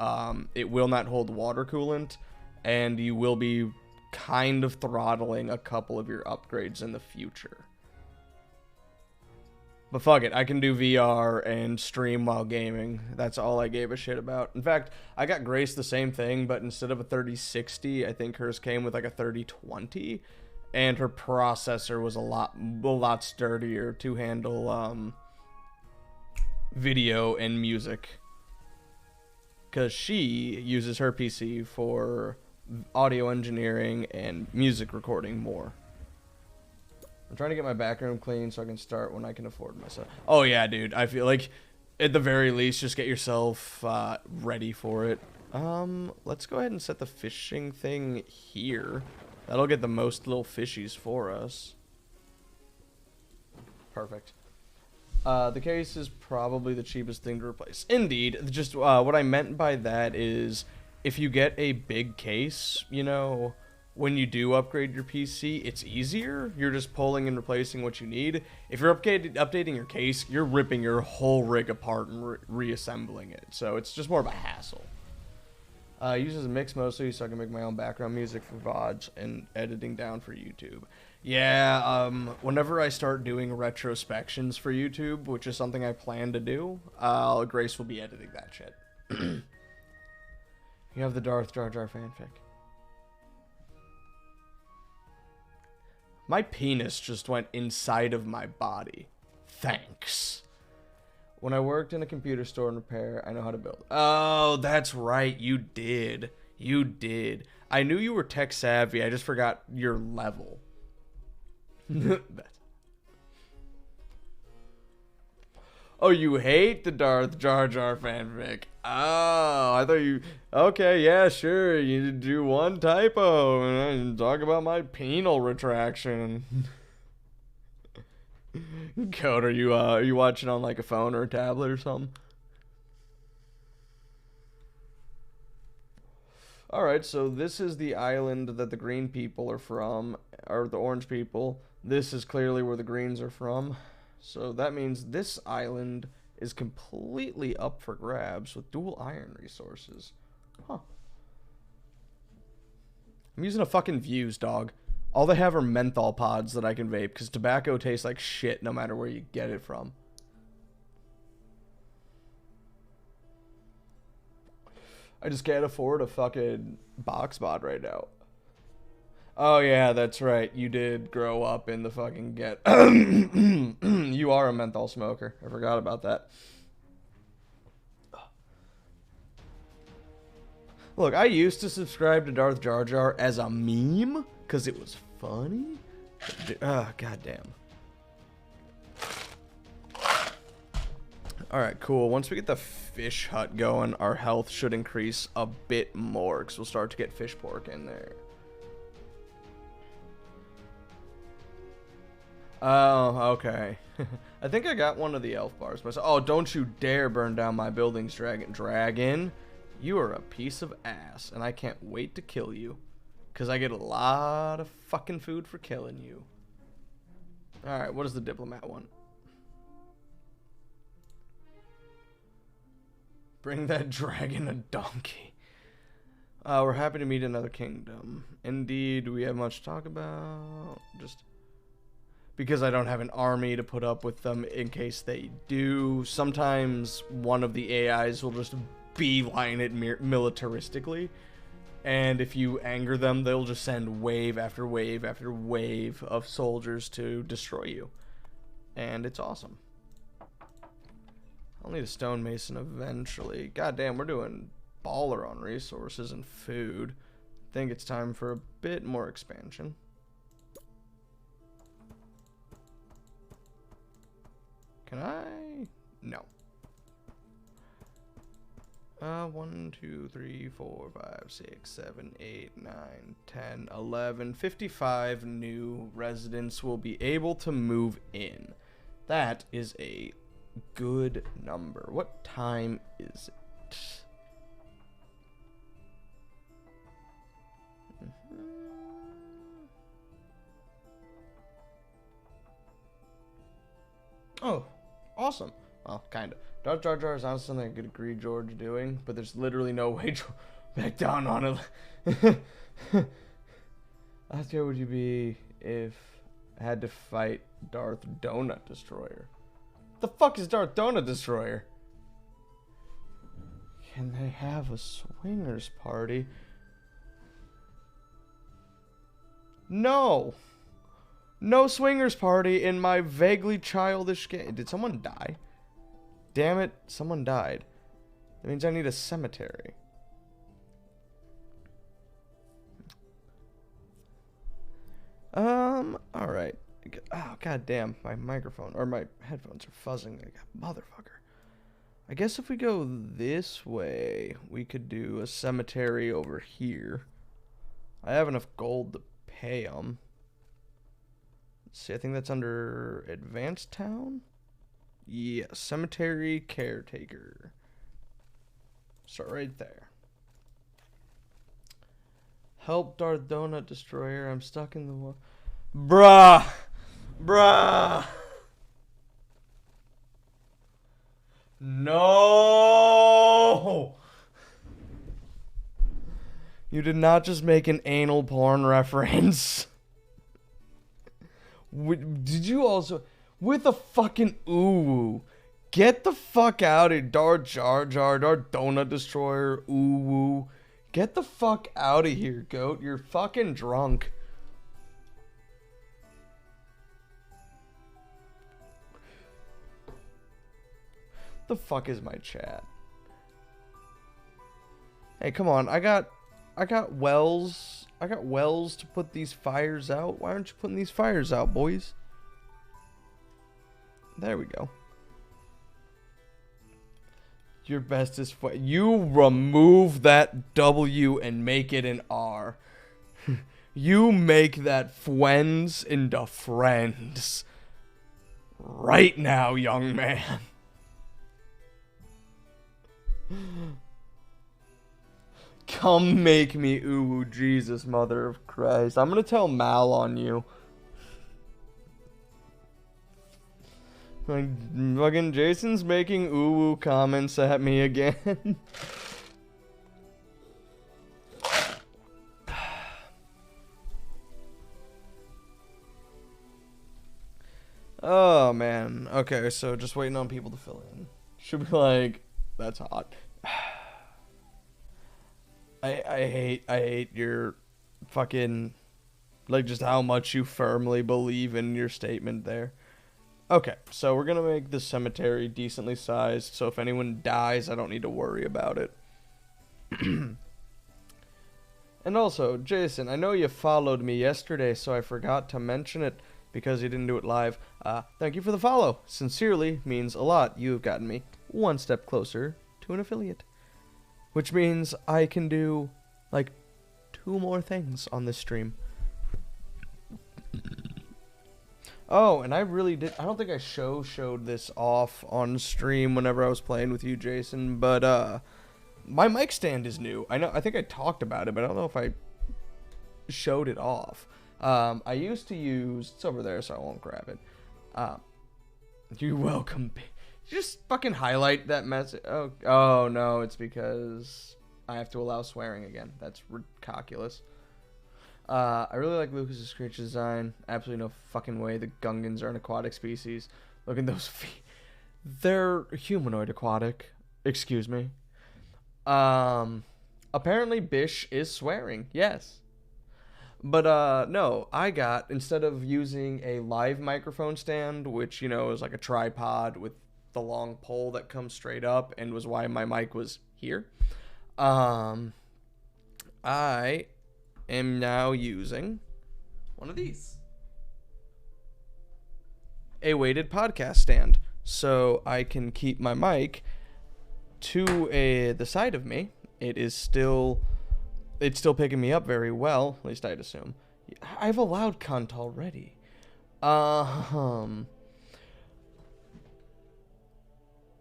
A: It will not hold water coolant, and you will be kind of throttling a couple of your upgrades in the future. But fuck it, I can do VR and stream while gaming. That's all I gave a shit about. In fact, I got Grace the same thing, but instead of a 3060, I think hers came with like a 3020, and her processor was a lot sturdier to handle video and music. Because she uses her PC for audio engineering and music recording more. I'm trying to get my back room clean so I can start when I can afford myself. Oh yeah, dude. I feel like at the very least, just get yourself ready for it. Let's go ahead and set the fishing thing here. That'll get the most little fishies for us. Perfect. The case is probably the cheapest thing to replace. Indeed. Just what I meant by that is if you get a big case, you know, when you do upgrade your PC, it's easier. You're just pulling and replacing what you need. If you're updating your case, you're ripping your whole rig apart and reassembling it. So it's just more of a hassle. Uses a mix mostly so I can make my own background music for VODs and editing down for YouTube. Yeah, whenever I start doing retrospections for YouTube, which is something I plan to do, Grace will be editing that shit. You have the Darth Jar Jar fanfic. My penis just went inside of my body. Thanks. When I worked in a computer store and repair, I know how to build. Oh, that's right. You did. You did. I knew you were tech savvy. I just forgot your level. Oh, you hate the Darth Jar Jar fanfic. Oh, I thought you... Okay, yeah, sure. You do one typo and talk about my penal retraction. Code, are you watching on like a phone or a tablet or something? Alright, so this is the island that the green people are from, or the orange people. This is clearly where the greens are from. So that means this island is completely up for grabs with dual iron resources. Huh. I'm using a fucking Views, dog. All they have are menthol pods that I can vape because tobacco tastes like shit no matter where you get it from. I just can't afford a fucking box mod right now. Oh yeah, that's right. You did grow up in the fucking get. You are a menthol smoker. I forgot about that. Look, I used to subscribe to Darth Jar Jar as a meme because it was funny. Goddamn. Alright, cool. Once we get the fish hut going, our health should increase a bit more because we'll start to get fish pork in there. Oh, okay. I think I got one of the elf bars. Oh, don't you dare burn down my buildings, Dragon. Dragon, you are a piece of ass, and I can't wait to kill you. Because I get a lot of fucking food for killing you. Alright, what does the diplomat want? Bring that dragon a donkey. We're happy to meet another kingdom. Indeed, we have much to talk about. Just... because I don't have an army to put up with them in case they do. Sometimes one of the AIs will just beeline it militaristically. And if you anger them, they'll just send wave after wave after wave of soldiers to destroy you. And it's awesome. I'll need a stonemason eventually. God damn, we're doing baller on resources and food. I think it's time for a bit more expansion. Can I? No. 1, 2, 3, 4, 5, 6, 7, 8, 9, 10, 11, 55 new residents will be able to move in. That is a good number. What time is it? Oh, awesome. Well, kinda. Darth Jar Jar is honestly something I could agree George doing, but there's literally no way to back down on it. How scared would you be if I had to fight Darth Donut Destroyer? The fuck is Darth Donut Destroyer? Can they have a swingers party? No! No swingers party in my vaguely childish game. Did someone die? Damn it, someone died. That means I need a cemetery. Alright. Oh, god damn, my microphone, or my headphones are fuzzing like a motherfucker. I guess if we go this way, we could do a cemetery over here. I have enough gold to pay them. Let's see, I think that's under Advanced Town? Yeah, cemetery caretaker. Start right there. Help Darth Donut Destroyer. I'm stuck in the wall. Bruh! Bruh! No! You did not just make an anal porn reference. Did you also... With a fucking ooh. Get the fuck out of here. Darth Jar Jar, Darth Donut Destroyer, ooh. Get the fuck out of here, goat. You're fucking drunk. The fuck is my chat? Hey, come on. I got wells. I got wells to put these fires out. Why aren't you putting these fires out, boys? There we go. Your best is you remove that W and make it an R. You make that fwens into friends. Right now, young man. Come make me ooh, Jesus, mother of Christ. I'm gonna tell Mal on you. Like, fucking Jason's making ooh comments at me again. Oh, man. Okay, so just waiting on people to fill in. Should be like, that's hot. I hate your fucking, like, just how much you firmly believe in your statement there. Okay, so we're gonna make the cemetery decently sized, so if anyone dies, I don't need to worry about it. And also, Jason, I know you followed me yesterday, so I forgot to mention it because you didn't do it live. Thank you for the follow. Sincerely means a lot. You've gotten me one step closer to an affiliate. Which means I can do, like, 2 more things on this stream. Oh, and I really did. I don't think I showed this off on stream whenever I was playing with you, Jason. But my mic stand is new. I think I talked about it, but I don't know if I showed it off. I used to use. It's over there, so I won't grab it. You're welcome. Just fucking highlight that message. Oh no, it's because I have to allow swearing again. That's ridiculous. I really like Lucas's creature design. Absolutely no fucking way the Gungans are an aquatic species. Look at those feet. They're humanoid aquatic. Excuse me. Apparently Bish is swearing. Yes. But, no, I got, instead of using a live microphone stand, which, you know, is like a tripod with the long pole that comes straight up and was why my mic was here, Um, I am now using one of these, a weighted podcast stand, so I can keep my mic to the side of me. It's still picking me up very well, at least I'd assume. I've allowed cunt already. What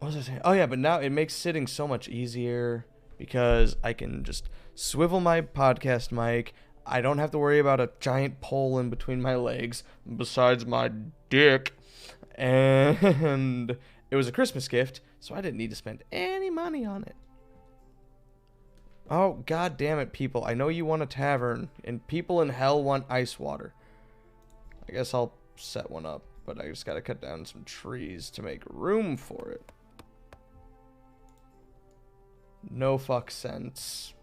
A: was I saying? Oh yeah, but now it makes sitting so much easier because I can just swivel my podcast mic. I don't have to worry about a giant pole in between my legs besides my dick. And it was a Christmas gift, so I didn't need to spend any money on it. Oh, god damn it, people. I know you want a tavern, and people in hell want ice water. I guess I'll set one up, but I just gotta cut down some trees to make room for it. No fuck sense.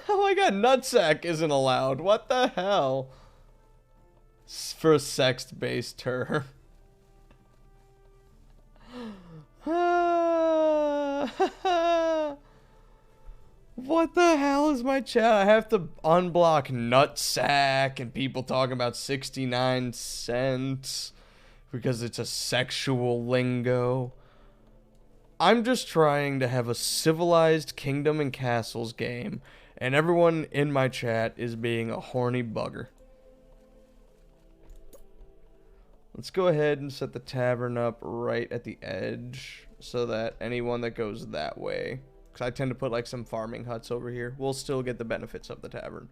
A: Oh my god, nutsack isn't allowed. What the hell? For a sex-based term. What the hell is my chat? I have to unblock nutsack and people talking about 69 cents because it's a sexual lingo. I'm just trying to have a civilized Kingdom and Castles game, and everyone in my chat is being a horny bugger. Let's go ahead and set the tavern up right at the edge so that anyone that goes that way, because I tend to put like some farming huts over here, will still get the benefits of the tavern.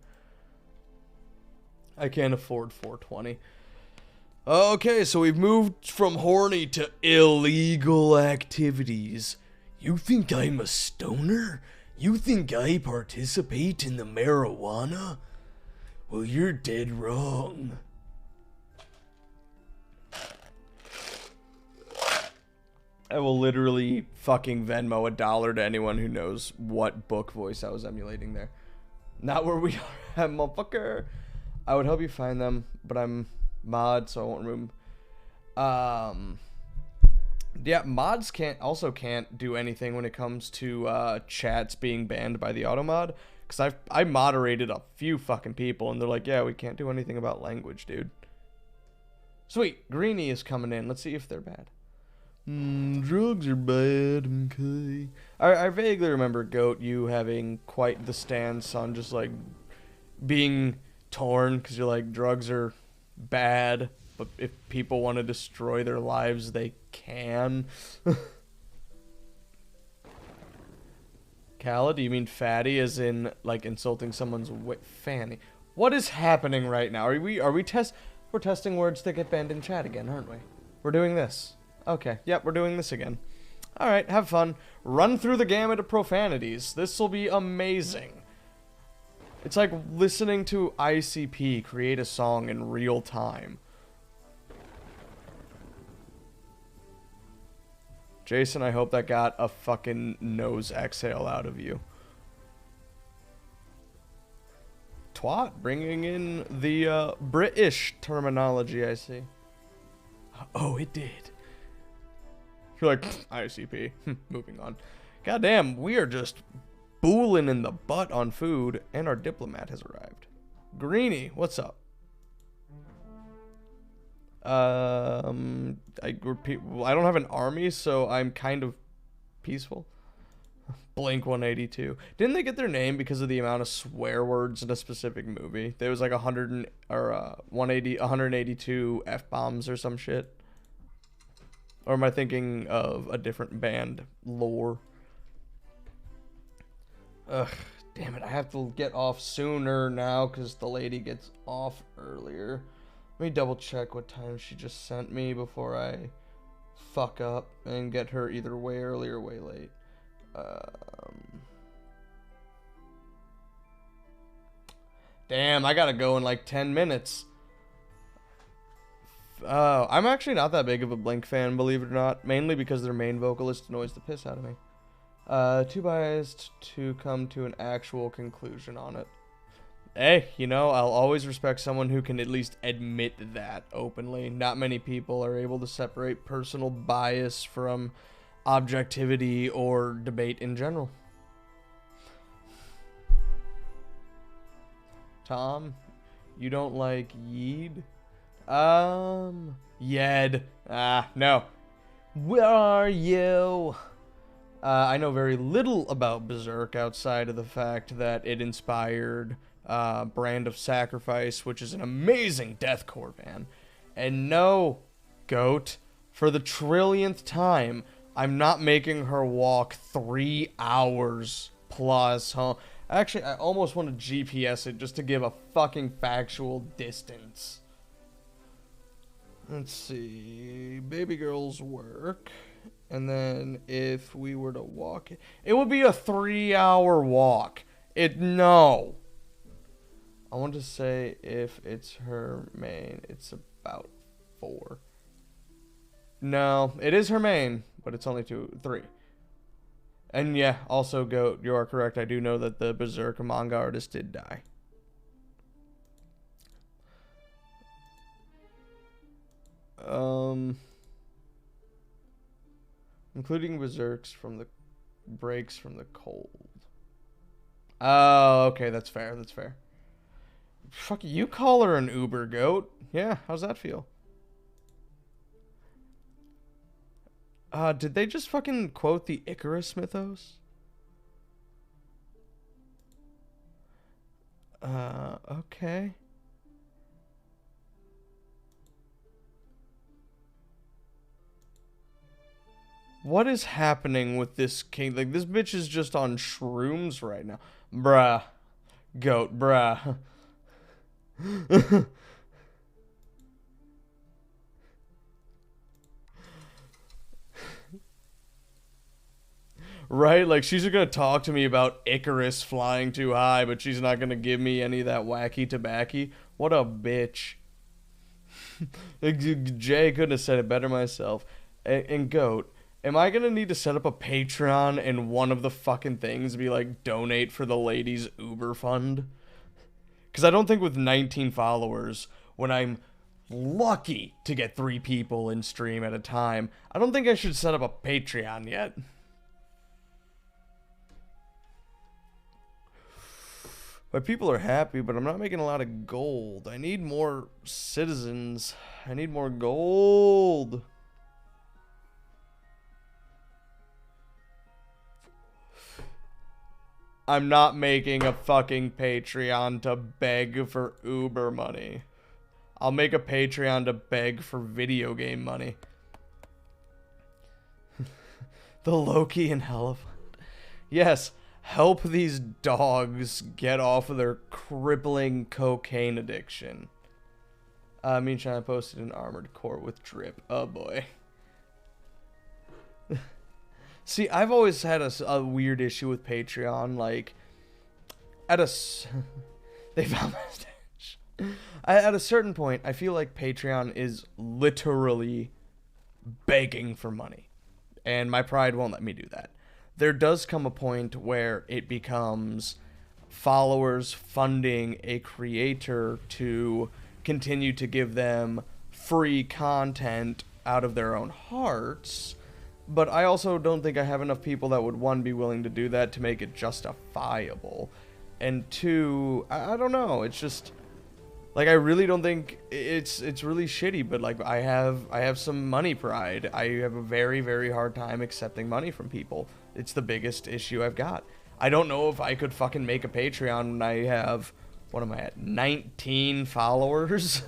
A: I can't afford 420. Okay, so we've moved from horny to illegal activities. You think I'm a stoner? You think I participate in the marijuana? Well, you're dead wrong. I will literally fucking Venmo $1 to anyone who knows what book voice I was emulating there. Not where we are, motherfucker. I would help you find them, but I'm mod, so I won't remove them. Yeah, mods can't do anything when it comes to chats being banned by the auto mod. Because I moderated a few fucking people, and they're like, yeah, we can't do anything about language, dude. Sweet, Greenie is coming in. Let's see if they're bad. Drugs are bad, okay. I vaguely remember, Goat, you having quite the stance on just, like, being torn, because you're like, drugs are bad, but if people want to destroy their lives, they can. Kala, do you mean fatty as in, like, insulting someone's fanny? What is happening right now? We're testing words that get banned in chat again, aren't we? We're doing this. Okay, yep, we're doing this again. Alright, have fun. Run through the gamut of profanities. This will be amazing. It's like listening to ICP create a song in real time. Jason, I hope that got a fucking nose exhale out of you. Twat, bringing in the British terminology, I see. Oh, it did. You're like, ICP. Moving on. Goddamn, we are just booling in the butt on food, and our diplomat has arrived. Greenie, what's up? I repeat, I don't have an army, so I'm kind of peaceful. Blink 182. Didn't they get their name because of the amount of swear words in a specific movie? There was like 182 F-bombs or some shit. Or am I thinking of a different band lore? Ugh, damn it. I have to get off sooner now because the lady gets off earlier. Let me double check what time she just sent me before I fuck up and get her either way early or way late. Damn, I gotta go in like 10 minutes. I'm actually not that big of a Blink fan, believe it or not. Mainly because their main vocalist annoys the piss out of me. Too biased to come to an actual conclusion on it. hey, you know, I'll always respect someone who can at least admit that openly. Not many people are able to separate personal bias from objectivity or debate in general. Tom, you don't like Yeed? Yed. No. Where are you? I know very little about Berserk outside of the fact that it inspired Brand of Sacrifice, which is an amazing deathcore band. And no, Goat, for the trillionth time, I'm not making her walk 3 hours plus home. Actually, I almost want to GPS it just to give a fucking factual distance. Let's see. Baby girl's work. And then if we were to walk it would be a 3-hour walk. No. I want to say if it's her main, it's about 4. No, it is her main, but it's only 3. And yeah, also Goat, you are correct. I do know that the Berserk manga artist did die. Including Berserks from the breaks from the cold. Oh, okay, that's fair. That's fair. Fuck, you call her an Uber Goat. Yeah, how's that feel? Did they just fucking quote the Icarus mythos? Okay. What is happening with this king? Like, this bitch is just on shrooms right now. Bruh. Goat, bruh. Right? Like, she's gonna talk to me about Icarus flying too high, but she's not gonna give me any of that wacky tobacco. What a bitch. Jay couldn't have said it better myself. And Goat, am I gonna need to set up a Patreon and one of the fucking things be like, donate for the ladies' Uber fund? Because I don't think with 19 followers, when I'm lucky to get 3 people in stream at a time, I don't think I should set up a Patreon yet. My people are happy, but I'm not making a lot of gold. I need more citizens. I need more gold. I'm not making a fucking Patreon to beg for Uber money. I'll make a Patreon to beg for video game money. The Loki and Elephant. Yes, help these dogs get off of their crippling cocaine addiction. Moonshine posted an Armored Core with drip. Oh boy. See, I've always had a weird issue with Patreon. Like, they found my stash. At a certain point, I feel like Patreon is literally begging for money. And my pride won't let me do that. There does come a point where it becomes followers funding a creator to continue to give them free content out of their own hearts. But I also don't think I have enough people that would, 1, be willing to do that to make it justifiable. And 2, I don't know, it's just, like, I really don't think, it's really shitty, but, like, I have some money pride. I have a very, very hard time accepting money from people. It's the biggest issue I've got. I don't know if I could fucking make a Patreon when I have, what am I at, 19 followers?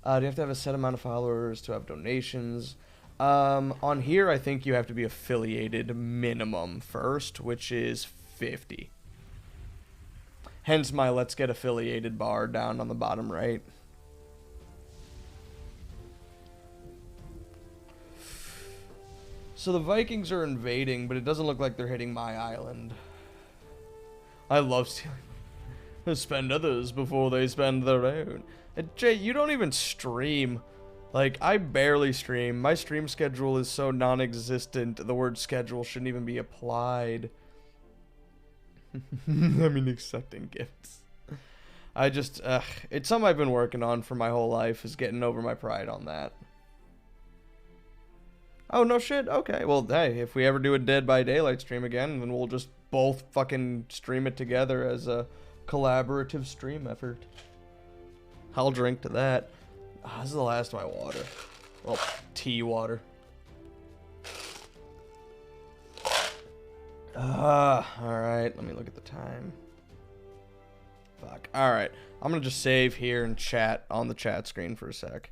A: Do you have to have a set amount of followers to have donations? On here, I think you have to be affiliated minimum first, which is 50. Hence my let's get affiliated bar down on the bottom right. So the Vikings are invading, but it doesn't look like they're hitting my island. I love stealing. Spend others before they spend their own. And Jay, you don't even stream. Like, I barely stream. My stream schedule is so non-existent, the word schedule shouldn't even be applied. I mean, accepting gifts. I just, it's something I've been working on for my whole life, is getting over my pride on that. Oh, no shit? Okay, well, hey, if we ever do a Dead by Daylight stream again, then we'll just both fucking stream it together as a collaborative stream effort. I'll drink to that. This is the last of my water. Well, tea water. Alright, let me look at the time. Fuck. Alright, I'm gonna just save here and chat on the chat screen for a sec.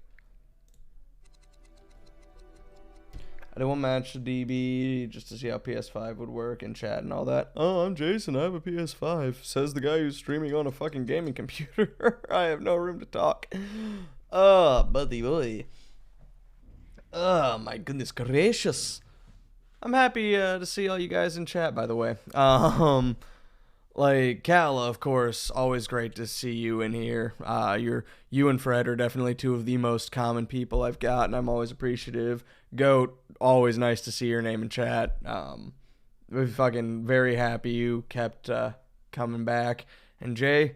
A: I did one match to DB just to see how PS5 would work and chat and all that. Oh, I'm Jason, I have a PS5. Says the guy who's streaming on a fucking gaming computer. I have no room to talk. Oh, buddy boy. Oh, my goodness gracious. I'm happy to see all you guys in chat, by the way. Like, Kala, of course, always great to see you in here. You and Fred are definitely two of the most common people I've got, and I'm always appreciative. Goat, always nice to see your name in chat. We're fucking very happy you kept coming back. And Jay,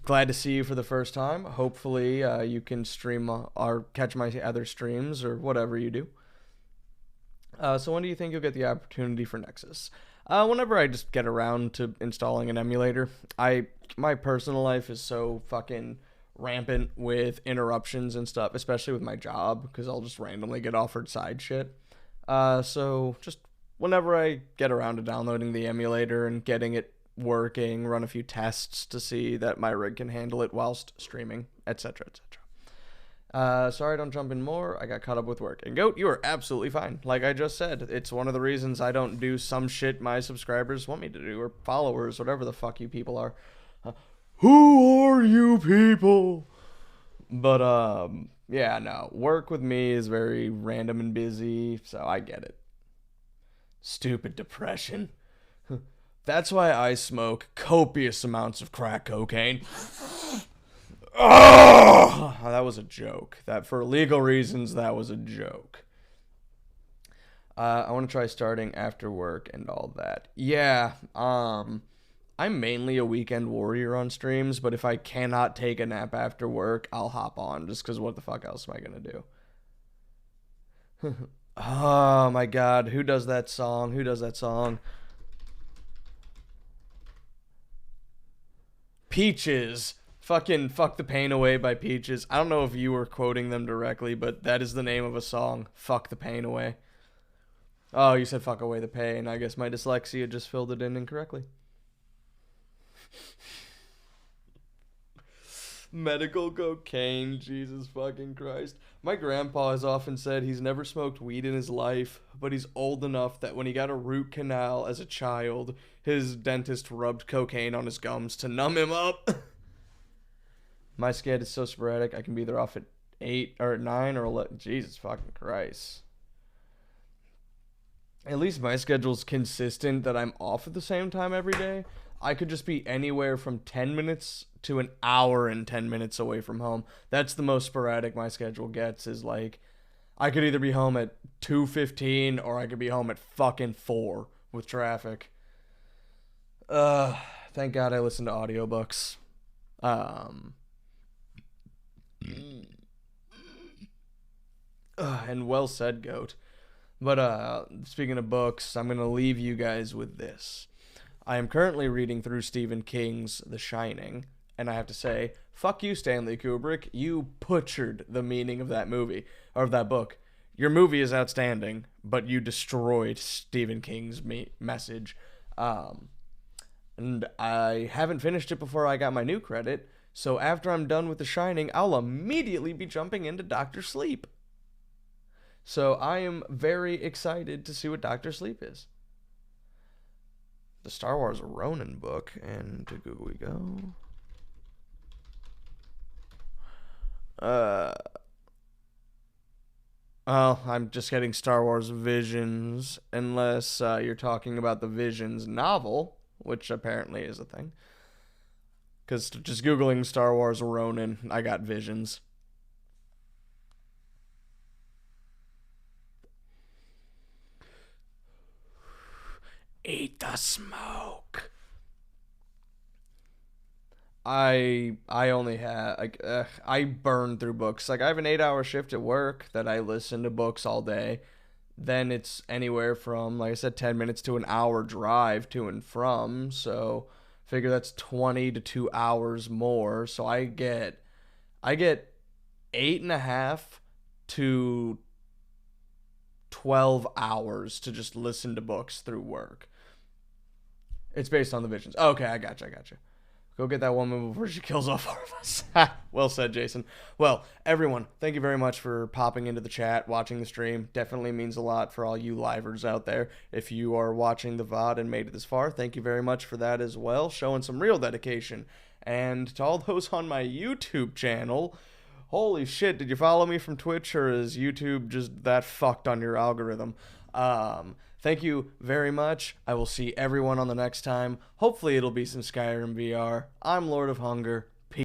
A: glad to see you for the first time. Hopefully, you can stream or catch my other streams or whatever you do. So when do you think you'll get the opportunity for Nexus? Whenever I just get around to installing an emulator. My personal life is so fucking rampant with interruptions and stuff, especially with my job, because I'll just randomly get offered side shit. So just whenever I get around to downloading the emulator and getting it working, run a few tests to see that my rig can handle it whilst streaming, etc., etc. Sorry I don't jump in more. I got caught up with work. And Goat, you are absolutely fine. Like I just said, it's one of the reasons I don't do some shit my subscribers want me to do, or followers, whatever the fuck you people are. Who are you people? But, yeah, no. Work with me is very random and busy, so I get it. Stupid depression. That's why I smoke copious amounts of crack cocaine. Oh, that was a joke. That for legal reasons, that was a joke. I want to try starting after work and all that. Yeah, I'm mainly a weekend warrior on streams, but if I cannot take a nap after work, I'll hop on just because what the fuck else am I gonna do? Oh my god, who does that song? Who does that song? Peaches. Fucking Fuck the Pain Away by Peaches. I don't know if you were quoting them directly, but that is the name of a song. Fuck the Pain Away. Oh, you said fuck away the pain. I guess my dyslexia just filled it in incorrectly. Medical cocaine, Jesus fucking Christ. My grandpa has often said he's never smoked weed in his life, but he's old enough that when he got a root canal as a child, his dentist rubbed cocaine on his gums to numb him up. My schedule is so sporadic, I can be either off at 8 or at 9 or 11. Jesus fucking Christ. At least my schedule's consistent that I'm off at the same time every day. I could just be anywhere from 10 minutes to an hour and 10 minutes away from home. That's the most sporadic my schedule gets, is like, I could either be home at 2:15 or I could be home at fucking 4 with traffic. Thank God I listen to audiobooks. And well said, Goat. But speaking of books, I'm going to leave you guys with this. I am currently reading through Stephen King's The Shining, and I have to say, fuck you, Stanley Kubrick. You butchered the meaning of that movie, or of that book. Your movie is outstanding, but you destroyed Stephen King's message. And I haven't finished it before I got my new credit, so after I'm done with The Shining, I'll immediately be jumping into Dr. Sleep. So I am very excited to see what Dr. Sleep is. The Star Wars Ronin book, and to Google we go. Well, I'm just getting Star Wars Visions, unless you're talking about the Visions novel, which apparently is a thing. Because just Googling Star Wars Ronin, I got Visions. Eat the smoke. I only have like I burn through books. Like I have an 8-hour shift at work that I listen to books all day. Then it's anywhere from, like I said, 10 minutes to an hour drive to and from. So figure that's 20 to 2 hours more. So I get 8.5 to 12 hours to just listen to books through work. It's based on the visions. Okay, I gotcha. Go get that woman before she kills all four of us. Well said, Jason. Well, everyone, thank you very much for popping into the chat, watching the stream. Definitely means a lot for all you livers out there. If you are watching the VOD and made it this far, thank you very much for that as well, showing some real dedication. And to all those on my YouTube channel, holy shit, did you follow me from Twitch, or is YouTube just that fucked on your algorithm? Thank you very much. I will see everyone on the next time. Hopefully it'll be some Skyrim VR. I'm Lord of Hunger.